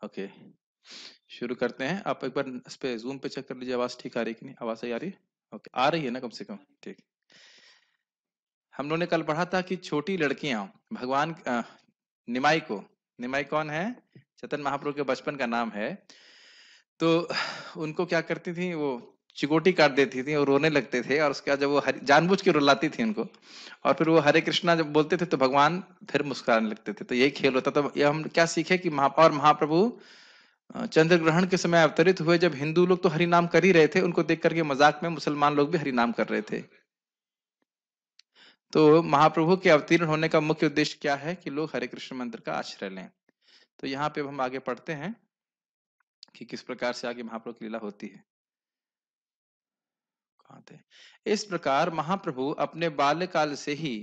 Okay, शुरू करते हैं। आप एक बार इस पे जूम पे चेक कर लीजिए, आवाज ठीक आ रही है कि नहीं। आवाज सही आ रही है? ओके, आ रही है ना कम से कम? ठीक। हम लोगों ने कल पढ़ा था कि छोटी लड़कियां भगवान निमाई को, निमाई कौन है? चैतन्य महाप्रभु के बचपन का नाम है। तो उनको क्या करती थी वो, चिकोटी काट देती थी और रोने लगते थे, और उसके बाद जब वो जानबूझ के रुलाती थी उनको, और फिर वो हरे कृष्णा जब बोलते थे तो भगवान फिर मुस्कुराने लगते थे। तो यही खेल होता था। ये हम क्या सीखे कि महाप्रभु चंद्र ग्रहण के समय अवतरित हुए। जब हिंदू लोग तो हरि नाम कर ही रहे थे, उनको देख करके मजाक में मुसलमान लोग भी हरि नाम कर रहे थे। तो महाप्रभु के अवतीर्ण होने का मुख्य उद्देश्य क्या है कि लोग हरे कृष्ण मंत्र का आश्रय लें। तो यहाँ पे हम आगे पढ़ते हैं कि किस प्रकार से आगे महाप्रभु की लीला होती है। कहाँ थे? इस प्रकार महाप्रभु अपने बाल्यकाल से ही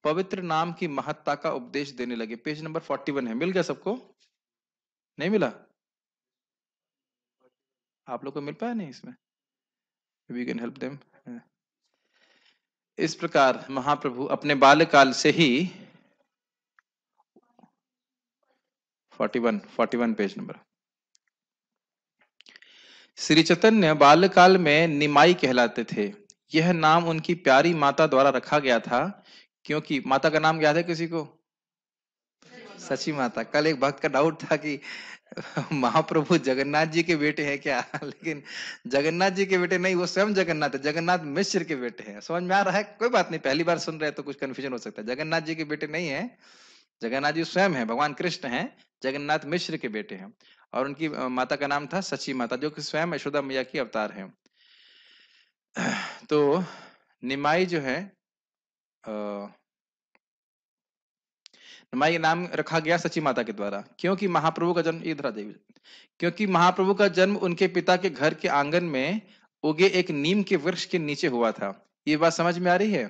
पवित्र नाम की महत्ता का उपदेश देने लगे। पेज नंबर 41 है। मिल गया सबको? नहीं मिला? आप लोग को मिल पाया नहीं इसमें? We can help them. इस प्रकार महाप्रभु अपने बाल्यकाल से ही 41 पेज नंबर। श्री चैतन्य बाल्यकाल में निमाई कहलाते थे। यह नाम उनकी प्यारी माता द्वारा रखा गया था, क्योंकि माता का नाम याद है किसी को? सची माता। कल एक भक्त का डाउट था कि महाप्रभु जगन्नाथ जी के बेटे हैं क्या? लेकिन जगन्नाथ जी के बेटे नहीं, वो स्वयं जगन्नाथ है। जगन्नाथ मिश्र के बेटे हैं। समझ में आ रहा है? कोई बात नहीं, पहली बार सुन रहे हैं तो कुछ कंफ्यूजन हो सकता है। जगन्नाथ जी के बेटे नहीं है, जगन्नाथ जी स्वयं है, भगवान कृष्ण हैं। जगन्नाथ मिश्र के बेटे हैं। और उनकी माता का नाम था सची माता, जो कि स्वयं यशोदा मैया की अवतार है। तो निमाई जो है, निमाई नाम रखा गया सची माता के द्वारा, क्योंकि महाप्रभु का जन्म, इधर आ जाइए, क्योंकि महाप्रभु का जन्म उनके पिता के घर के आंगन में उगे एक नीम के वृक्ष के नीचे हुआ था। ये बात समझ में आ रही है?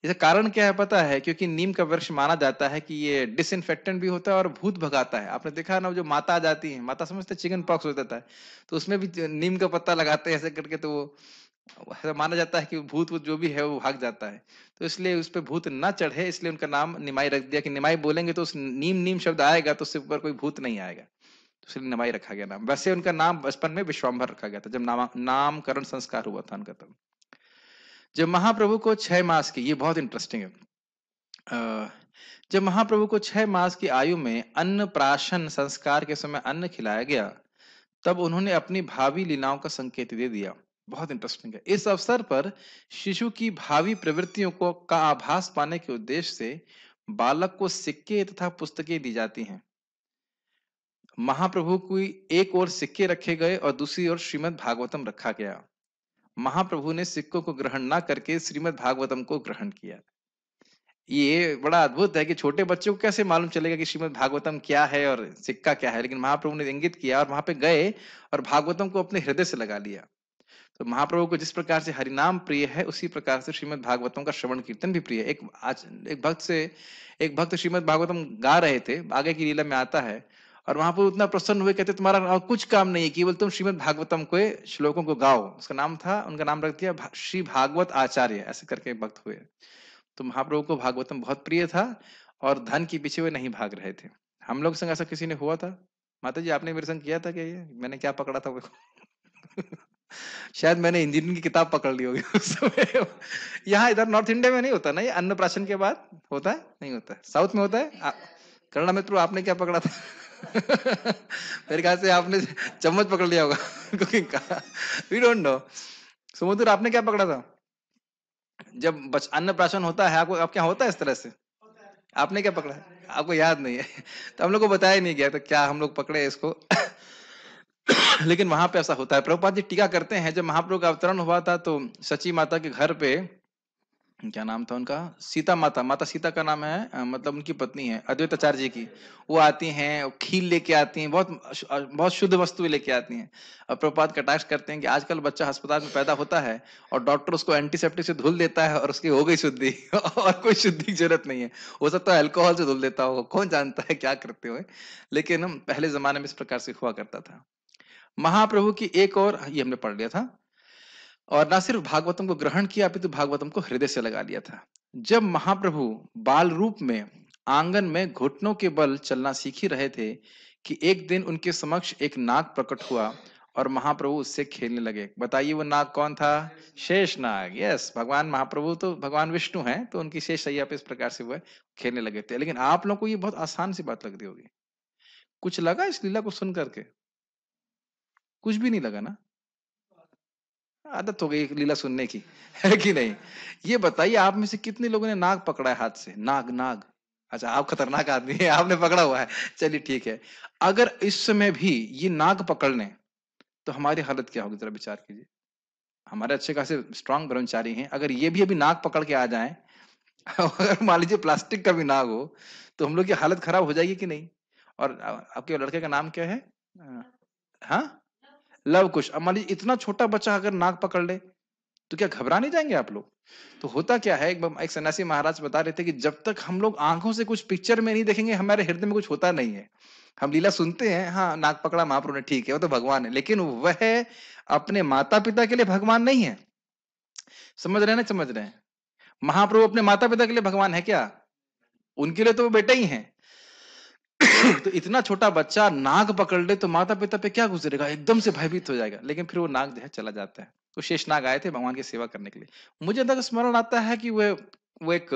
इसका कारण क्या है पता है? क्योंकि नीम का वृक्ष माना जाता है कि ये डिसइंफेक्टेंट भी होता है और भूत भगाता है। आपने देखा ना, जो माता आ जाती है, माता समझते चिकन पॉक्स हो जाता है, तो उसमें भी नीम का पत्ता लगाते हैं ऐसे करके, तो वो ऐसा माना जाता है कि भूत वूत जो भी है वो भाग जाता है। तो इसलिए उस पे भूत ना चढ़े, इसलिए उनका नाम निमाई रख दिया कि निमाई बोलेंगे तो उस नीम नीम शब्द आएगा तो उससे ऊपर कोई भूत नहीं आएगा। तो इसलिए निमाई रखा गया नाम। वैसे उनका नाम बचपन में विश्वाम्भर रखा गया था, जब नामकरण संस्कार हुआ था उनका तब। जब महाप्रभु को 6 मास की, ये बहुत इंटरेस्टिंग है, जब महाप्रभु को 6 मास की आयु में अन्न प्राशन संस्कार के समय अन्न खिलाया गया, तब उन्होंने अपनी भावी लीलाओं का संकेत दे दिया। बहुत इंटरेस्टिंग है। इस अवसर पर शिशु की भावी प्रवृत्तियों को का आभास पाने के उद्देश्य से बालक को सिक्के तथा पुस्तकें दी जाती हैं। महाप्रभु की एक ओर सिक्के रखे गए और दूसरी ओर श्रीमद् भागवतम रखा गया। महाप्रभु ने सिक्कों को ग्रहण ना करके श्रीमद् भागवतम को ग्रहण किया। ये बड़ा अद्भुत है कि छोटे बच्चों को कैसे मालूम चलेगा कि श्रीमद् भागवतम क्या है और सिक्का क्या है, लेकिन महाप्रभु ने इंगित किया और वहां पे गए और भागवतम को अपने हृदय से लगा लिया। तो महाप्रभु को जिस प्रकार से हरिनाम प्रिय है, उसी प्रकार से श्रीमद् भागवतम का श्रवण कीर्तन भी प्रिय है। एक भक्त श्रीमद् भागवतम गा रहे थे, आगे की लीला में आता है, और वहां पर उतना प्रसन्न हुए, कहते तुम्हारा और कुछ काम नहीं है, केवल तुम श्रीमद् भागवतम के श्लोकों को गाओ। उसका नाम था, उनका नाम रख दिया श्री भागवत आचार्य, ऐसे करके एक भक्त हुए। तो महाप्रभु को भागवतम बहुत प्रिय था और धन के पीछे वे नहीं भाग रहे थे। हम लोग संग ऐसा किसी ने हुआ था? माता जी आपने मेरे संग किया था क्या? ये मैंने क्या पकड़ा था वो? शायद मैंने इंजीनियरिंग की किताब पकड़ ली होगी उस समय। यहाँ इधर नॉर्थ इंडिया में नहीं होता ना ये, अन्नप्राशन के बाद होता है? नहीं होता है। साउथ में होता है। करुणा मित्र आपने क्या पकड़ा था? मेरे ख्याल से आपने चम्मच पकड़ लिया होगा कुकिंग का। We don't know. समुद्र आपने क्या पकड़ा था जब अन्नप्राशन होता है? आपको आप क्या होता है इस तरह से? आपने क्या पकड़ा? आपको याद नहीं है? तो हम लोग को बताया नहीं गया तो क्या हम लोग पकड़े इसको? लेकिन वहां पे ऐसा होता है। प्रभुपाद जी टीका करते हैं, जब महाप्रभु का अवतरण हुआ था तो सची माता के घर पे, क्या नाम था उनका, सीता माता, माता सीता का नाम है, मतलब उनकी पत्नी है अद्वैत आचार्य जी की। वो आती हैं, खीर लेके आती हैं, बहुत शुद्ध वस्तुएं लेके आती हैं। और प्रभुपाद कटाक्ष करते हैं कि आजकल बच्चा अस्पताल में पैदा होता है और डॉक्टर उसको एंटीसेप्टिक से धुल देता है और उसकी हो गई शुद्धि और कोई शुद्धि की जरूरत नहीं है। हो सकता है अल्कोहल से धुल देता हो, कौन जानता है क्या करते हुए, लेकिन पहले जमाने में इस प्रकार से हुआ करता था। महाप्रभु की एक और, ये हमने पढ़ लिया था, और ना सिर्फ भागवतम को ग्रहण किया अपितु भागवतम को हृदय से लगा लिया था। जब महाप्रभु बाल रूप में आंगन में घुटनों के बल चलना सीख ही रहे थे कि एक दिन उनके समक्ष एक नाग प्रकट हुआ और महाप्रभु उससे खेलने लगे। बताइए वो नाग कौन था? शेष नाग। यस, भगवान महाप्रभु तो भगवान विष्णु हैं, तो उनकी शेष सैया पे इस प्रकार से वो खेलने लगे थे। लेकिन आप लोगों को ये बहुत आसान सी बात लग रही होगी। कुछ लगा इस लीला को सुन करके? कुछ भी नहीं लगा ना? आदत हो गई एक लीला सुनने की, है कि नहीं? ये बताइए आप में से कितने लोगों ने नाग पकड़ा है हाथ से? नाग नाग। अच्छा, आप खतरनाक आदमी है, आपने पकड़ा हुआ है। चलिए ठीक है। अगर इस समय भी ये नाग पकड़ लें तो हमारी हालत क्या होगी, जरा विचार कीजिए। हमारे अच्छे खासे स्ट्रांग ब्रह्मचारी हैं, अगर ये भी अभी नाग पकड़ के आ जाएं, अगर मान लीजिए प्लास्टिक का भी नाग हो, तो हम लोग की हालत खराब हो जाएगी कि नहीं? और आपके लड़के का नाम क्या है? हाँ, लव कुश। अब मान लीजिए इतना छोटा बच्चा अगर नाग पकड़ ले, तो क्या घबरा नहीं जाएंगे आप लोग? तो होता क्या है, एक सन्यासी महाराज बता रहे थे कि जब तक हम लोग आंखों से कुछ पिक्चर में नहीं देखेंगे, हमारे हृदय में कुछ होता नहीं है। हम लीला सुनते हैं, हाँ नाग पकड़ा महाप्रभु ने, ठीक है, वो तो भगवान है, लेकिन वह अपने माता पिता के लिए भगवान नहीं है। समझ रहे हैं ना? समझ रहे हैं? महाप्रभु अपने माता पिता के लिए भगवान है क्या? उनके लिए तो वो बेटे ही हैं। तो इतना छोटा बच्चा नाग पकड़ ले तो माता पिता पे क्या गुजरेगा? एकदम से भयभीत हो जाएगा। लेकिन फिर वो नाग जो है चला जाता है। तो शेष नाग आए थे भगवान की सेवा करने के लिए। मुझे तक स्मरण आता है कि वो एक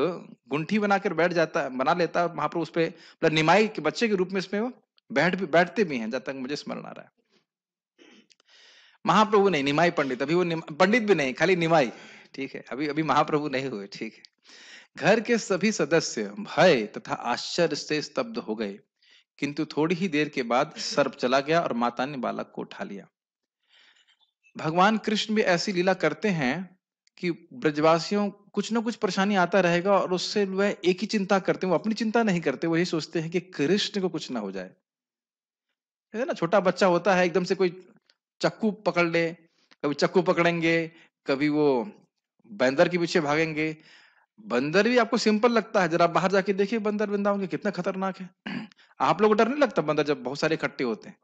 गुंठी बनाकर बैठ जाता, बना लेता है महाप्रभु उस पे, मतलब निमाई के बच्चे के रूप में इसमें वो बैठते भी हैं, जब तक मुझे स्मरण आ रहा है। महाप्रभु नहीं, निमाई पंडित। अभी वो पंडित भी नहीं, खाली निमाई। ठीक है, अभी अभी महाप्रभु नहीं हुए। ठीक है। घर के सभी सदस्य भय तथा आश्चर्य से स्तब्ध हो गए, किंतु थोड़ी ही देर के बाद सर्प चला गया और माता ने बालक को उठा लिया। भगवान कृष्ण भी ऐसी लीला करते हैं कि ब्रजवासियों कुछ ना कुछ परेशानी आता रहेगा और उससे वह एक ही चिंता करते हैं, वो अपनी चिंता नहीं करते, वो यही सोचते हैं कि कृष्ण को कुछ ना हो जाए। है ना? छोटा बच्चा होता है, एकदम से कोई चक्कू पकड़ ले, कभी चक्कू पकड़ेंगे, कभी वो बंदर के पीछे भागेंगे। बंदर भी आपको सिंपल लगता है, जरा बाहर जाके देखिए बंदर वृंदावन के कितना खतरनाक है। आप लोगों को डर नहीं लगता बंदर जब बहुत सारे इकट्ठे होते हैं?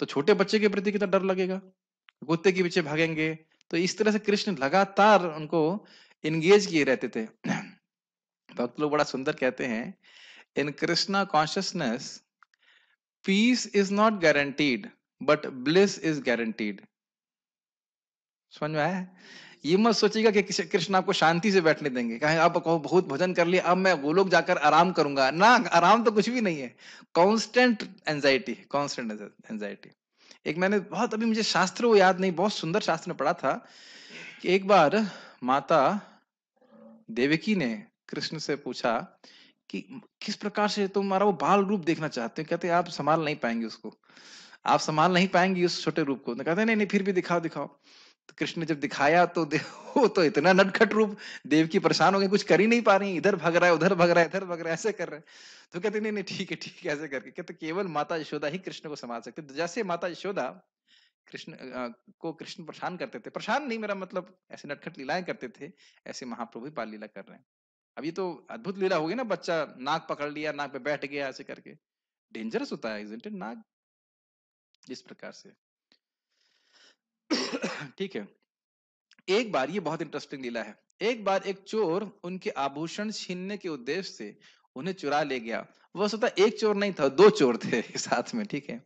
तो छोटे बच्चे के प्रति कितना डर लगेगा। कुत्ते के पीछे भागेंगे। तो इस तरह से कृष्ण लगातार उनको एंगेज किए रहते थे। भक्त लोग बड़ा सुंदर कहते हैं, in Krishna consciousness peace is not guaranteed but bliss is guaranteed. समझ में आया? ये मत सोचिएगा कि कृष्ण आपको शांति से बैठने देंगे, कहें आप बहुत भजन कर लिया, अब मैं गोलोक जाकर आराम करूंगा ना। आराम तो कुछ भी नहीं है, कांस्टेंट एंजाइटी, कांस्टेंट एंजाइटी। एक मैंने बहुत, अभी मुझे शास्त्र वो याद नहीं, बहुत सुंदर शास्त्र में पढ़ा था कि एक बार माता देवकी ने कृष्ण से पूछा कि किस प्रकार से तुम्हारा वो बाल रूप देखना चाहते हैं। कहते आप संभाल नहीं पाएंगे उसको, आप संभाल नहीं पाएंगे उस छोटे रूप को। कहते नहीं नहीं फिर भी दिखाओ दिखाओ। तो कृष्ण ने जब दिखाया तो वो तो इतना नटखट रूप, देवकी परेशान हो गए, कुछ कर ही नहीं पा रही, इधर भाग रहा है उधर भाग रहा है इधर भाग रहा है, ऐसे कर रहे हैं। तो कहते नहीं नहीं ठीक है ऐसे करके। कहते केवल माता यशोदा ही कृष्ण को संभाल सकते। तो जैसे माता यशोदा कृष्ण को कृष्ण परेशान करते थे, परेशान नहीं मेरा मतलब ऐसे नटखट लीलाएं करते थे, ऐसे महाप्रभु भी बाल लीला कर रहे हैं। अब ये तो अद्भुत लीला होगी ना, बच्चा नाक पकड़ लिया, नाक पे बैठ गया ऐसे करके। डेंजरस होता है इज़न्ट इट नाग, जिस प्रकार से। ठीक है। एक बार, ये बहुत इंटरेस्टिंग लीला है, एक बार एक चोर उनके आभूषण छीनने के उद्देश्य से उन्हें चुरा ले गया। वह सोचा एक चोर नहीं था, दो चोर थे साथ में। ठीक है।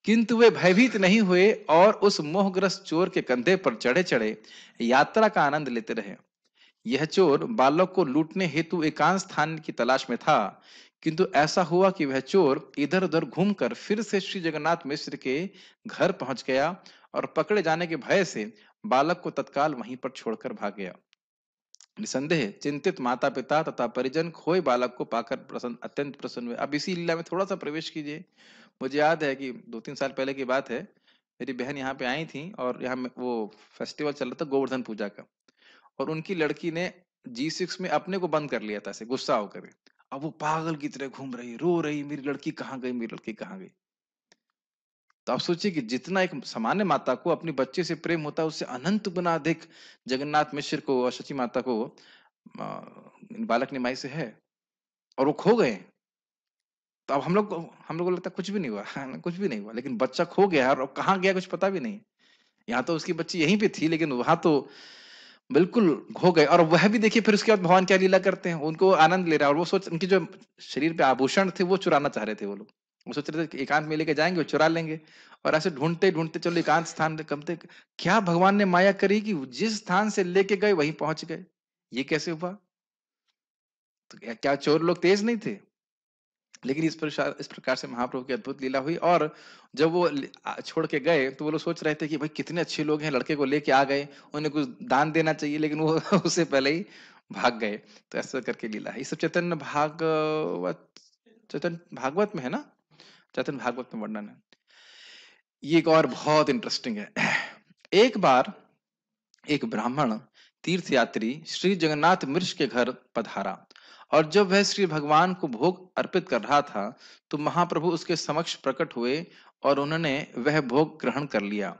किंतु वे भयभीत नहीं हुए और उस मोहग्रस्त चोर के कंधे पर चढ़े चढ़े यात्रा का आनंद लेते रहे। यह चोर बालक को लूटने हेतु एकांत स्थान की तलाश में था, किंतु ऐसा हुआ कि वह चोर इधर उधर घूमकर फिर से श्री जगन्नाथ मिश्र के घर पहुंच गया और पकड़े जाने के भय से बालक को तत्काल वहीं पर छोड़कर भाग गया। निसंदेह चिंतित माता पिता तथा परिजन खोए बालक को पाकर अत्यंत प्रसन्न हुए। अब इसी लीला में थोड़ा सा प्रवेश कीजिए। मुझे याद है कि 2-3 साल पहले की बात है, मेरी बहन यहाँ पे आई थी और यहाँ वो फेस्टिवल चल रहा था गोवर्धन पूजा का, और उनकी लड़की ने G6 में अपने को बंद कर लिया था ऐसे गुस्सा होकर। अब वो पागल की तरह घूम रही, रो रही, मेरी लड़की कहाँ गई, मेरी लड़की कहाँ गई। तो आप सोचिए कि जितना एक सामान्य माता को अपने बच्चे से प्रेम होता है, उससे अनंत गुना अधिक जगन्नाथ मिश्र को और शची माता को बालक निमाई से है, और वो खो गए। तो अब हम लोग को लगता है कुछ भी नहीं हुआ कुछ भी नहीं हुआ, लेकिन बच्चा खो गया और कहाँ गया कुछ पता भी नहीं। यहाँ तो उसकी बच्ची यहीं पे थी, लेकिन वहां तो बिल्कुल खो गए। और वह भी देखिए फिर उसके बाद भगवान क्या लीला करते हैं, उनको आनंद ले रहा है, और वो सोच उनकी जो शरीर पे आभूषण थे वो चुराना चाह रहे थे वो लोग। वो सोच रहे थे कि एकांत में लेके जाएंगे, वो चुरा लेंगे। और ऐसे ढूंढते ढूंढते चलो एकांत स्थान पे कमते, क्या भगवान ने माया करी कि जिस स्थान से लेके गए वहीं पहुंच गए। ये कैसे हुआ? तो क्या चोर लोग तेज नहीं थे? लेकिन इस प्रकार से महाप्रभु की अद्भुत लीला हुई। और जब वो छोड़ के गए तो वो लोग सोच रहे थे कि भाई कितने अच्छे लोग हैं, लड़के को लेके आ गए, उन्हें कुछ दान देना चाहिए, लेकिन वो उससे पहले ही भाग गए। तो ऐसा करके लीला है। ये सब चैतन्य भागवत में है ना, चैतन्य भागवत में वर्णन है। ये एक और बहुत इंटरेस्टिंग है। एक बार एक ब्राह्मण तीर्थयात्री श्री जगन्नाथ मिर्ष के घर पधारा, और जब वह श्री भगवान को भोग अर्पित कर रहा था तो महाप्रभु उसके समक्ष प्रकट हुए और उन्होंने वह भोग ग्रहण कर लिया।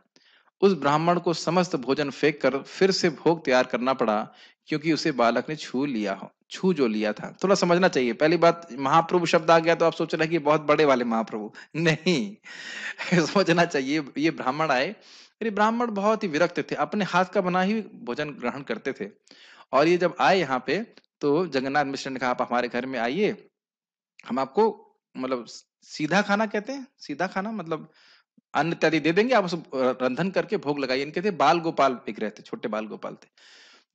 उस ब्राह्मण को समस्त भोजन फेंक कर फिर से भोग तैयार करना पड़ा, क्योंकि उसे बालक ने छू जो लिया था। थोड़ा समझना चाहिए। पहली बात, महाप्रभु शब्द आ गया तो आप सोच रहे हैं कि बहुत बड़े वाले महाप्रभु, नहीं। समझना चाहिए, ये ब्राह्मण आए, ये ब्राह्मण बहुत ही विरक्त थे, अपने हाथ का बना ही भोजन ग्रहण करते थे। और ये जब आए यहाँ पे तो जगन्नाथ मिश्र ने कहा आप हमारे घर में आइए, हम आपको मतलब सीधा खाना कहते हैं, सीधा खाना मतलब अन्न इत्यादि दे देंगे, आप उसको रंधन करके भोग लगाइए। इनके थे बाल गोपाल बिक रहे थे, छोटे बाल गोपाल थे।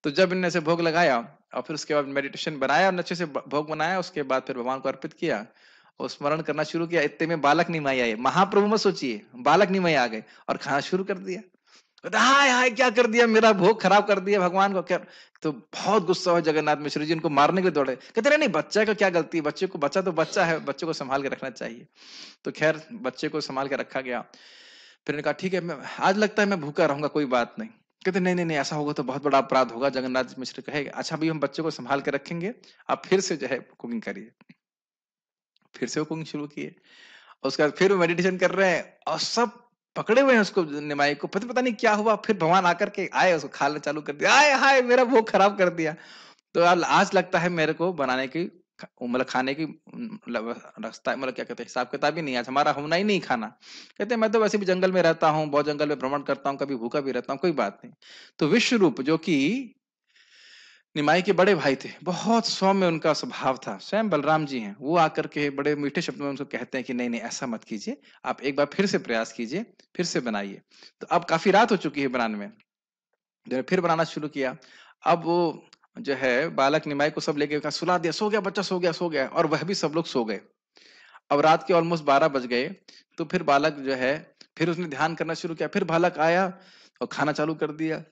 तो जब इनने से भोग लगाया और फिर उसके बाद मेडिटेशन बनाया और अच्छे से भोग बनाया, उसके बाद फिर भगवान को अर्पित किया और स्मरण करना शुरू किया। इतने में बालक निमाई आए, महाप्रभु मत सोचिए, बालक निमाई आ गए और खाना शुरू कर दिया। हाय हाय क्या कर दिया, मेरा भोग खराब कर दिया भगवान को क्या। तो बहुत गुस्सा हुआ जगन्नाथ मिश्र जी, उनको मारने के लिए दौड़े। कहते रहे नहीं, बच्चा का क्या गलती है, बच्चे को, बच्चा तो बच्चा है, बच्चे को संभाल के रखना चाहिए। तो खैर बच्चे को संभाल के रखा गया। फिर ने कहा ठीक है, मैं आज लगता है मैं भूखा रहूंगा, कोई बात नहीं। कहते नहीं नहीं नहीं, ऐसा होगा तो बहुत बड़ा अपराध होगा। जगन्नाथ मिश्र कहेगा अच्छा भाई हम बच्चे को संभाल के रखेंगे, आप फिर से जो है कुकिंग करिए। फिर से वो कुकिंग शुरू किए। उसके बाद फिर मेडिटेशन कर रहे हैं और सब पकड़े हुए हैं उसको, निमाई को पता नहीं क्या हुआ। फिर भगवान आकर के आए, उसको खाना चालू कर दिया। आए हाय मेरा भोग खराब कर दिया। तो आज लगता है मेरे को बनाने की मतलब खाने की रास्ता, मतलब क्या कहते हैं, हिसाब किताब ही नहीं, आज हमारा होना ही नहीं खाना। कहते हैं मैं तो वैसे भी जंगल में रहता हूँ, बहुत जंगल में भ्रमण करता हूँ, कभी भूखा भी रहता हूँ, कोई बात नहीं। तो विश्व रूप जो कि निमाई के बड़े भाई थे, बहुत सौम्य उनका स्वभाव था, स्वयं बलराम जी हैं, वो आकर के बड़े मीठे शब्दों में उनको कहते हैं कि नहीं नहीं ऐसा मत कीजिए, आप एक बार फिर से प्रयास कीजिए, फिर से बनाइए। तो अब काफी रात हो चुकी है बनाने में, जो है फिर बनाना शुरू किया। अब वो जो है बालक निमाई को सब लेके सुला दिया, सो गया बच्चा, सो गया सो गया, और वह भी सब लोग सो गए। अब रात के ऑलमोस्ट 12 बज गए। तो फिर बालक जो है, फिर उसने ध्यान करना शुरू किया, फिर बालक आया और खाना चालू कर दिया।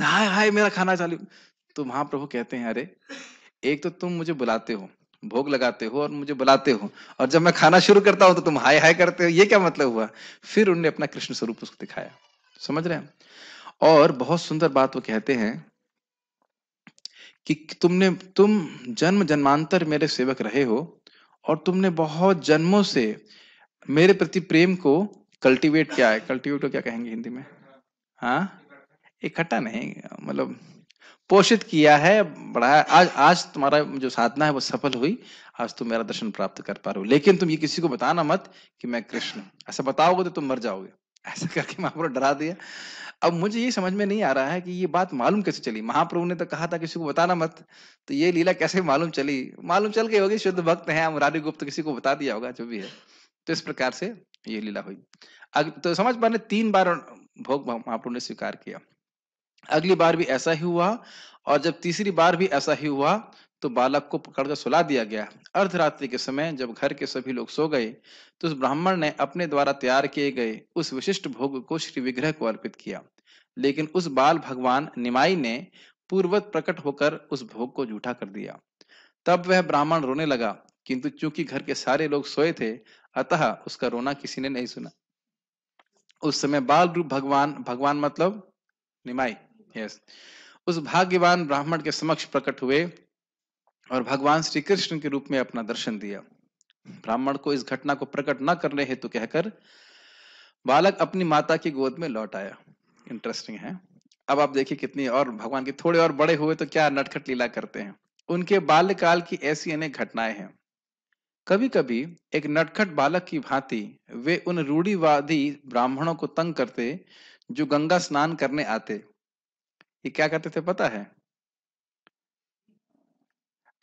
हाय हाय मेरा खाना चालू। तो महाप्रभु कहते हैं अरे, एक तो तुम मुझे बुलाते हो, भोग लगाते हो और मुझे बुलाते हो, और जब मैं खाना शुरू करता हूं तो तुम हाय हाय करते हो, ये क्या मतलब हुआ? फिर उन्होंने अपना कृष्ण स्वरूप उसको दिखाया। समझ रहे हैं? और बहुत सुंदर बात वो कहते हैं कि तुम जन्म जन्मांतर मेरे सेवक रहे हो, और तुमने बहुत जन्मों से मेरे प्रति प्रेम को कल्टीवेट किया है। कल्टीवेट को क्या कहेंगे हिंदी में? हाँ, इकट्ठा नहीं, मतलब पोषित किया है, बढ़ाया। आज आज तुम्हारा जो साधना है वो सफल हुई, आज तुम मेरा दर्शन प्राप्त कर पा रहे हो, लेकिन तुम ये किसी को बताना मत कि मैं कृष्ण हूं। ऐसा बताओगे तो तुम मर जाओगे। ऐसा करके महाप्रभु डरा दिया। अब मुझे ये समझ में नहीं आ रहा है कि ये बात मालूम कैसे चली। महाप्रभु ने तो कहा था किसी को बताना मत, तो ये लीला कैसे मालूम चली? मालूम चल गई होगी, शुद्ध भक्त है मुरारी गुप्त, किसी को बता दिया होगा, जो भी है। तो इस प्रकार से ये लीला हुई। तो समझ पा रहे, 3 बार भोग महाप्रभु ने स्वीकार किया। अगली बार भी ऐसा ही हुआ, और जब तीसरी बार भी ऐसा ही हुआ तो बालक को पकड़कर सुला दिया गया। अर्धरात्रि के समय जब घर के सभी लोग सो गए तो उस ब्राह्मण ने अपने द्वारा तैयार किए गए उस विशिष्ट भोग को श्री विग्रह को अर्पित किया, लेकिन उस बाल भगवान निमाई ने पूर्वत प्रकट होकर उस भोग को झूठा कर दिया। तब वह ब्राह्मण रोने लगा, किंतु चूंकि घर के सारे लोग सोए थे अतः उसका रोना किसी ने नहीं सुना। उस समय बाल रूप भगवान, भगवान मतलब निमाई, यस, उस भाग्यवान ब्राह्मण के समक्ष प्रकट हुए और भगवान श्री कृष्ण के रूप में अपना दर्शन दिया। ब्राह्मण को इस घटना को प्रकट न करने हेतु कहकर बालक अपनी माता की गोद में लौट आया। इंटरेस्टिंग है। अब आप देखिए कितनी, और भगवान के थोड़े और बड़े हुए तो क्या नटखट लीला करते हैं। उनके बाल्यकाल की ऐसी अनेक घटनाएं हैं। कभी कभी एक नटखट बालक की भांति वे उन रूढ़िवादी ब्राह्मणों को तंग करते जो गंगा स्नान करने आते। ये क्या करते थे पता है?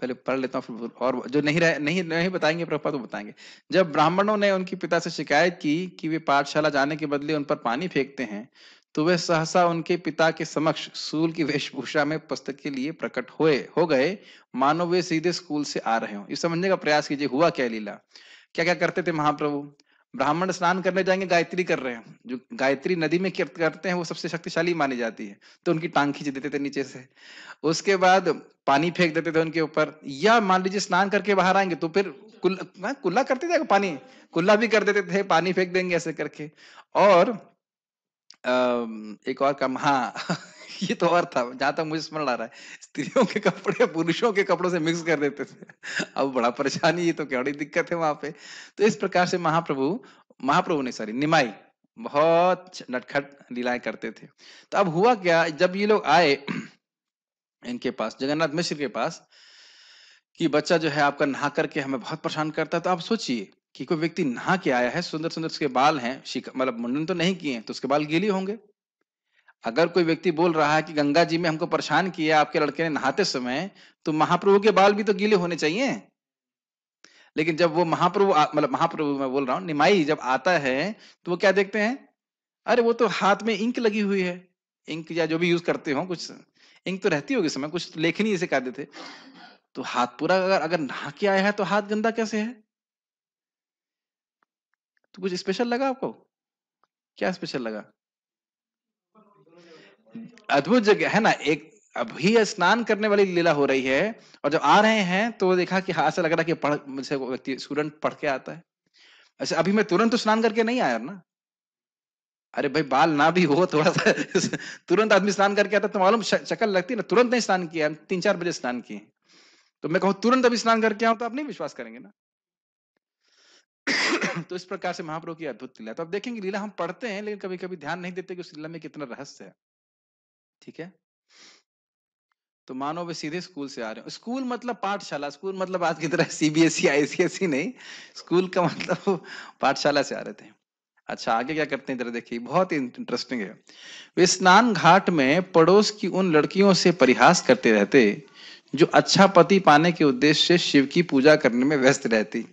पहले पढ़ लेता हूँ, फिर और जो नहीं बताएंगे प्रभुपाद तो बताएंगे। जब ब्राह्मणों ने उनके पिता से शिकायत की कि वे पाठशाला जाने के बदले उन पर पानी फेंकते हैं, तो वे सहसा उनके पिता के समक्ष सूल की वेशभूषा में पुस्तक के लिए प्रकट हो गए, मानो वे सीधे स्कूल से आ रहे हों। इस समझने का प्रयास कीजिए, हुआ क्या लीला। क्या क्या करते थे महाप्रभु। ब्राह्मण स्नान करने जाएंगे, गायत्री कर रहे हैं, जो गायत्री नदी में करते हैं वो सबसे शक्तिशाली मानी जाती है, तो उनकी टांग खींच देते थे नीचे से। उसके बाद पानी फेंक देते थे उनके ऊपर, या मान लीजिए स्नान करके बाहर आएंगे तो फिर कुल्ला करते थे, पानी कुल्ला भी कर देते थे, पानी फेंक देंगे ऐसे करके। और एक और काम, हाँ ये तो और था जहां तक मुझे स्मरण आ रहा है, स्त्रियों के कपड़े पुरुषों के कपड़ों से मिक्स कर देते थे। अब बड़ा परेशानी, ये तो क्या बड़ी दिक्कत है वहां पे। तो इस प्रकार से महाप्रभु ने सॉरी निमाई बहुत नटखट लीलाएं करते थे। तो अब हुआ क्या, जब ये लोग आए इनके पास, जगन्नाथ मिश्र के पास, कि बच्चा जो है आपका नहा करके हमें बहुत परेशान करता है, तो आप सोचिए कि कोई व्यक्ति नहा के आया है, सुंदर सुंदर उसके बाल हैं, मतलब मुंडन तो नहीं किए हैं, तो उसके बाल गीले होंगे। अगर कोई व्यक्ति बोल रहा है कि गंगा जी में हमको परेशान किया आपके लड़के ने नहाते समय, तो महाप्रभु के बाल भी तो गीले होने चाहिए। लेकिन जब वो मतलब महाप्रभु मैं बोल रहा हूँ, निमाई जब आता है, तो वो क्या देखते हैं, अरे वो तो हाथ में इंक लगी हुई है, इंक या जो भी यूज करते हो, कुछ इंक तो रहती होगी समय, कुछ लेखनी जैसे कहते थे, तो हाथ पूरा अगर अगर नहा के आया है तो हाथ गंदा कैसे है। तो कुछ स्पेशल लगा आपको, क्या स्पेशल लगा। अद्भुत जगह है ना। एक अभी स्नान करने वाली लीला हो रही है, और जब आ रहे हैं तो देखा कि हाथ से लग रहा है कि पढ़ मुझसे वो व्यक्ति स्टूडेंट पढ़ के आता है। अच्छा, अभी मैं तुरंत तो स्नान करके नहीं आया ना। अरे भाई, बाल ना भी हो थोड़ा सा तुरंत आदमी स्नान करके आता तो मालूम शक्ल लगती है ना। तुरंत नहीं स्नान किया, 3-4 बजे स्नान किए, तो मैं कहूँ तुरंत अभी स्नान करके आऊं तो आप नहीं विश्वास करेंगे ना। तो इस प्रकार से महाप्रभु की अद्भुत लीला, तो आप देखेंगे लीला हम पढ़ते हैं लेकिन कभी कभी ध्यान नहीं देते कि उस लीला में कितना रहस्य है। ठीक है, तो मानो वे सीधे स्कूल से आ रहे हो। स्कूल मतलब पाठशाला, स्कूल मतलब आज की तरह सीबीएसई आईसीएसई नहीं, स्कूल का मतलब पाठशाला से आ रहे थे। अच्छा, आगे क्या करते हैं जरा देखिए, बहुत ही इंटरेस्टिंग है। वे स्नान घाट में पड़ोस की उन लड़कियों से परिहास करते रहते जो अच्छा पति पाने के उद्देश्य से शिव की पूजा करने में व्यस्त रहती।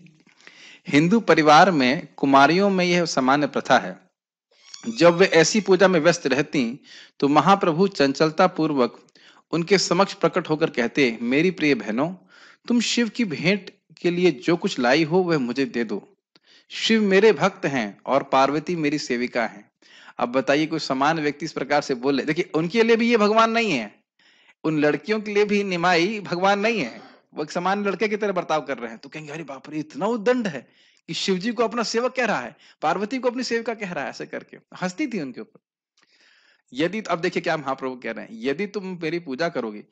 हिंदू परिवार में कुमारियों में यह सामान्य प्रथा है। जब वे ऐसी पूजा में व्यस्त रहती तो महाप्रभु चंचलता पूर्वक उनके समक्ष प्रकट होकर कहते, मेरी प्रिय बहनों, तुम शिव की भेंट के लिए जो कुछ लाई हो वह मुझे दे दो। शिव मेरे भक्त हैं और पार्वती मेरी सेविका है। अब बताइए, कोई सामान्य व्यक्ति इस प्रकार से बोले, देखिए उनके लिए भी ये भगवान नहीं है, उन लड़कियों के लिए भी निमाई भगवान नहीं है, वो एक सामान्य लड़के की तरह बर्ताव कर रहे हैं। तो कहेंगे अरे बाप रे, इतना उद्दंड है कि शिव जी को अपना सेवक कह रहा है, पार्वती को अपनी सेविका कह रहा है, ऐसे करके हंसती थी उनके ऊपर। यदि, अब देखिए क्या महाप्रभु कह रहे हैं, यदि तुम मेरी पूजा करोगे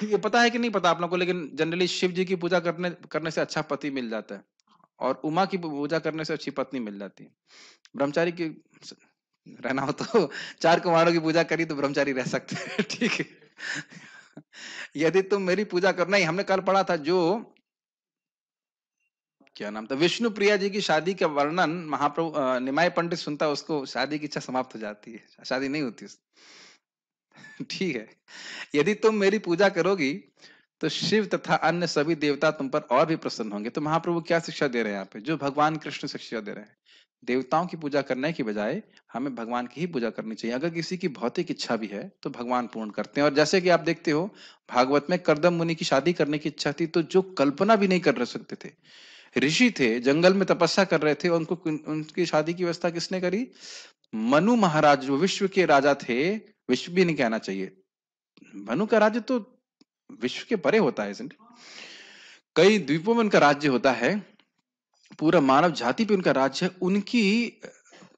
ये पता है कि नहीं पता आप लोगों को, लेकिन जनरली शिव जी की पूजा करने करने से अच्छा पति मिल जाता है, और उमा की पूजा करने से अच्छी पत्नी मिल जाती है। ब्रह्मचारी की रहना हो तो 4 कुमारों की पूजा करी तो ब्रह्मचारी रह सकते हैं। ठीक है, यदि तुम मेरी पूजा करना ही, हमने कल पढ़ा था जो क्या नाम था, विष्णु प्रिया जी की शादी का वर्णन महाप्रभु निमाय पंडित सुनता है, उसको शादी की इच्छा समाप्त हो जाती है, शादी नहीं होती। ठीक है, यदि तुम मेरी पूजा करोगी तो शिव तथा अन्य सभी देवता तुम पर और भी प्रसन्न होंगे। तो महाप्रभु क्या शिक्षा दे रहे हैं यहाँ पे, जो भगवान कृष्ण शिक्षा दे रहे हैं, देवताओं की पूजा करने की बजाय हमें भगवान की ही पूजा करनी चाहिए। अगर किसी की भौतिक इच्छा भी है तो भगवान पूर्ण करते हैं। और जैसे कि आप देखते हो, भागवत में कर्दम मुनि की शादी करने की इच्छा थी, तो जो कल्पना भी नहीं कर सकते थे, ऋषि थे, जंगल में तपस्या कर रहे थे, उनको उनकी शादी की व्यवस्था किसने करी, मनु महाराज, जो विश्व के राजा थे, विश्व भी नहीं कहना चाहिए, मनु का राज्य तो विश्व के परे होता है, कई द्वीपों में उनका राज्य होता है, पूरा मानव जाति पे उनका राज्य है। उनकी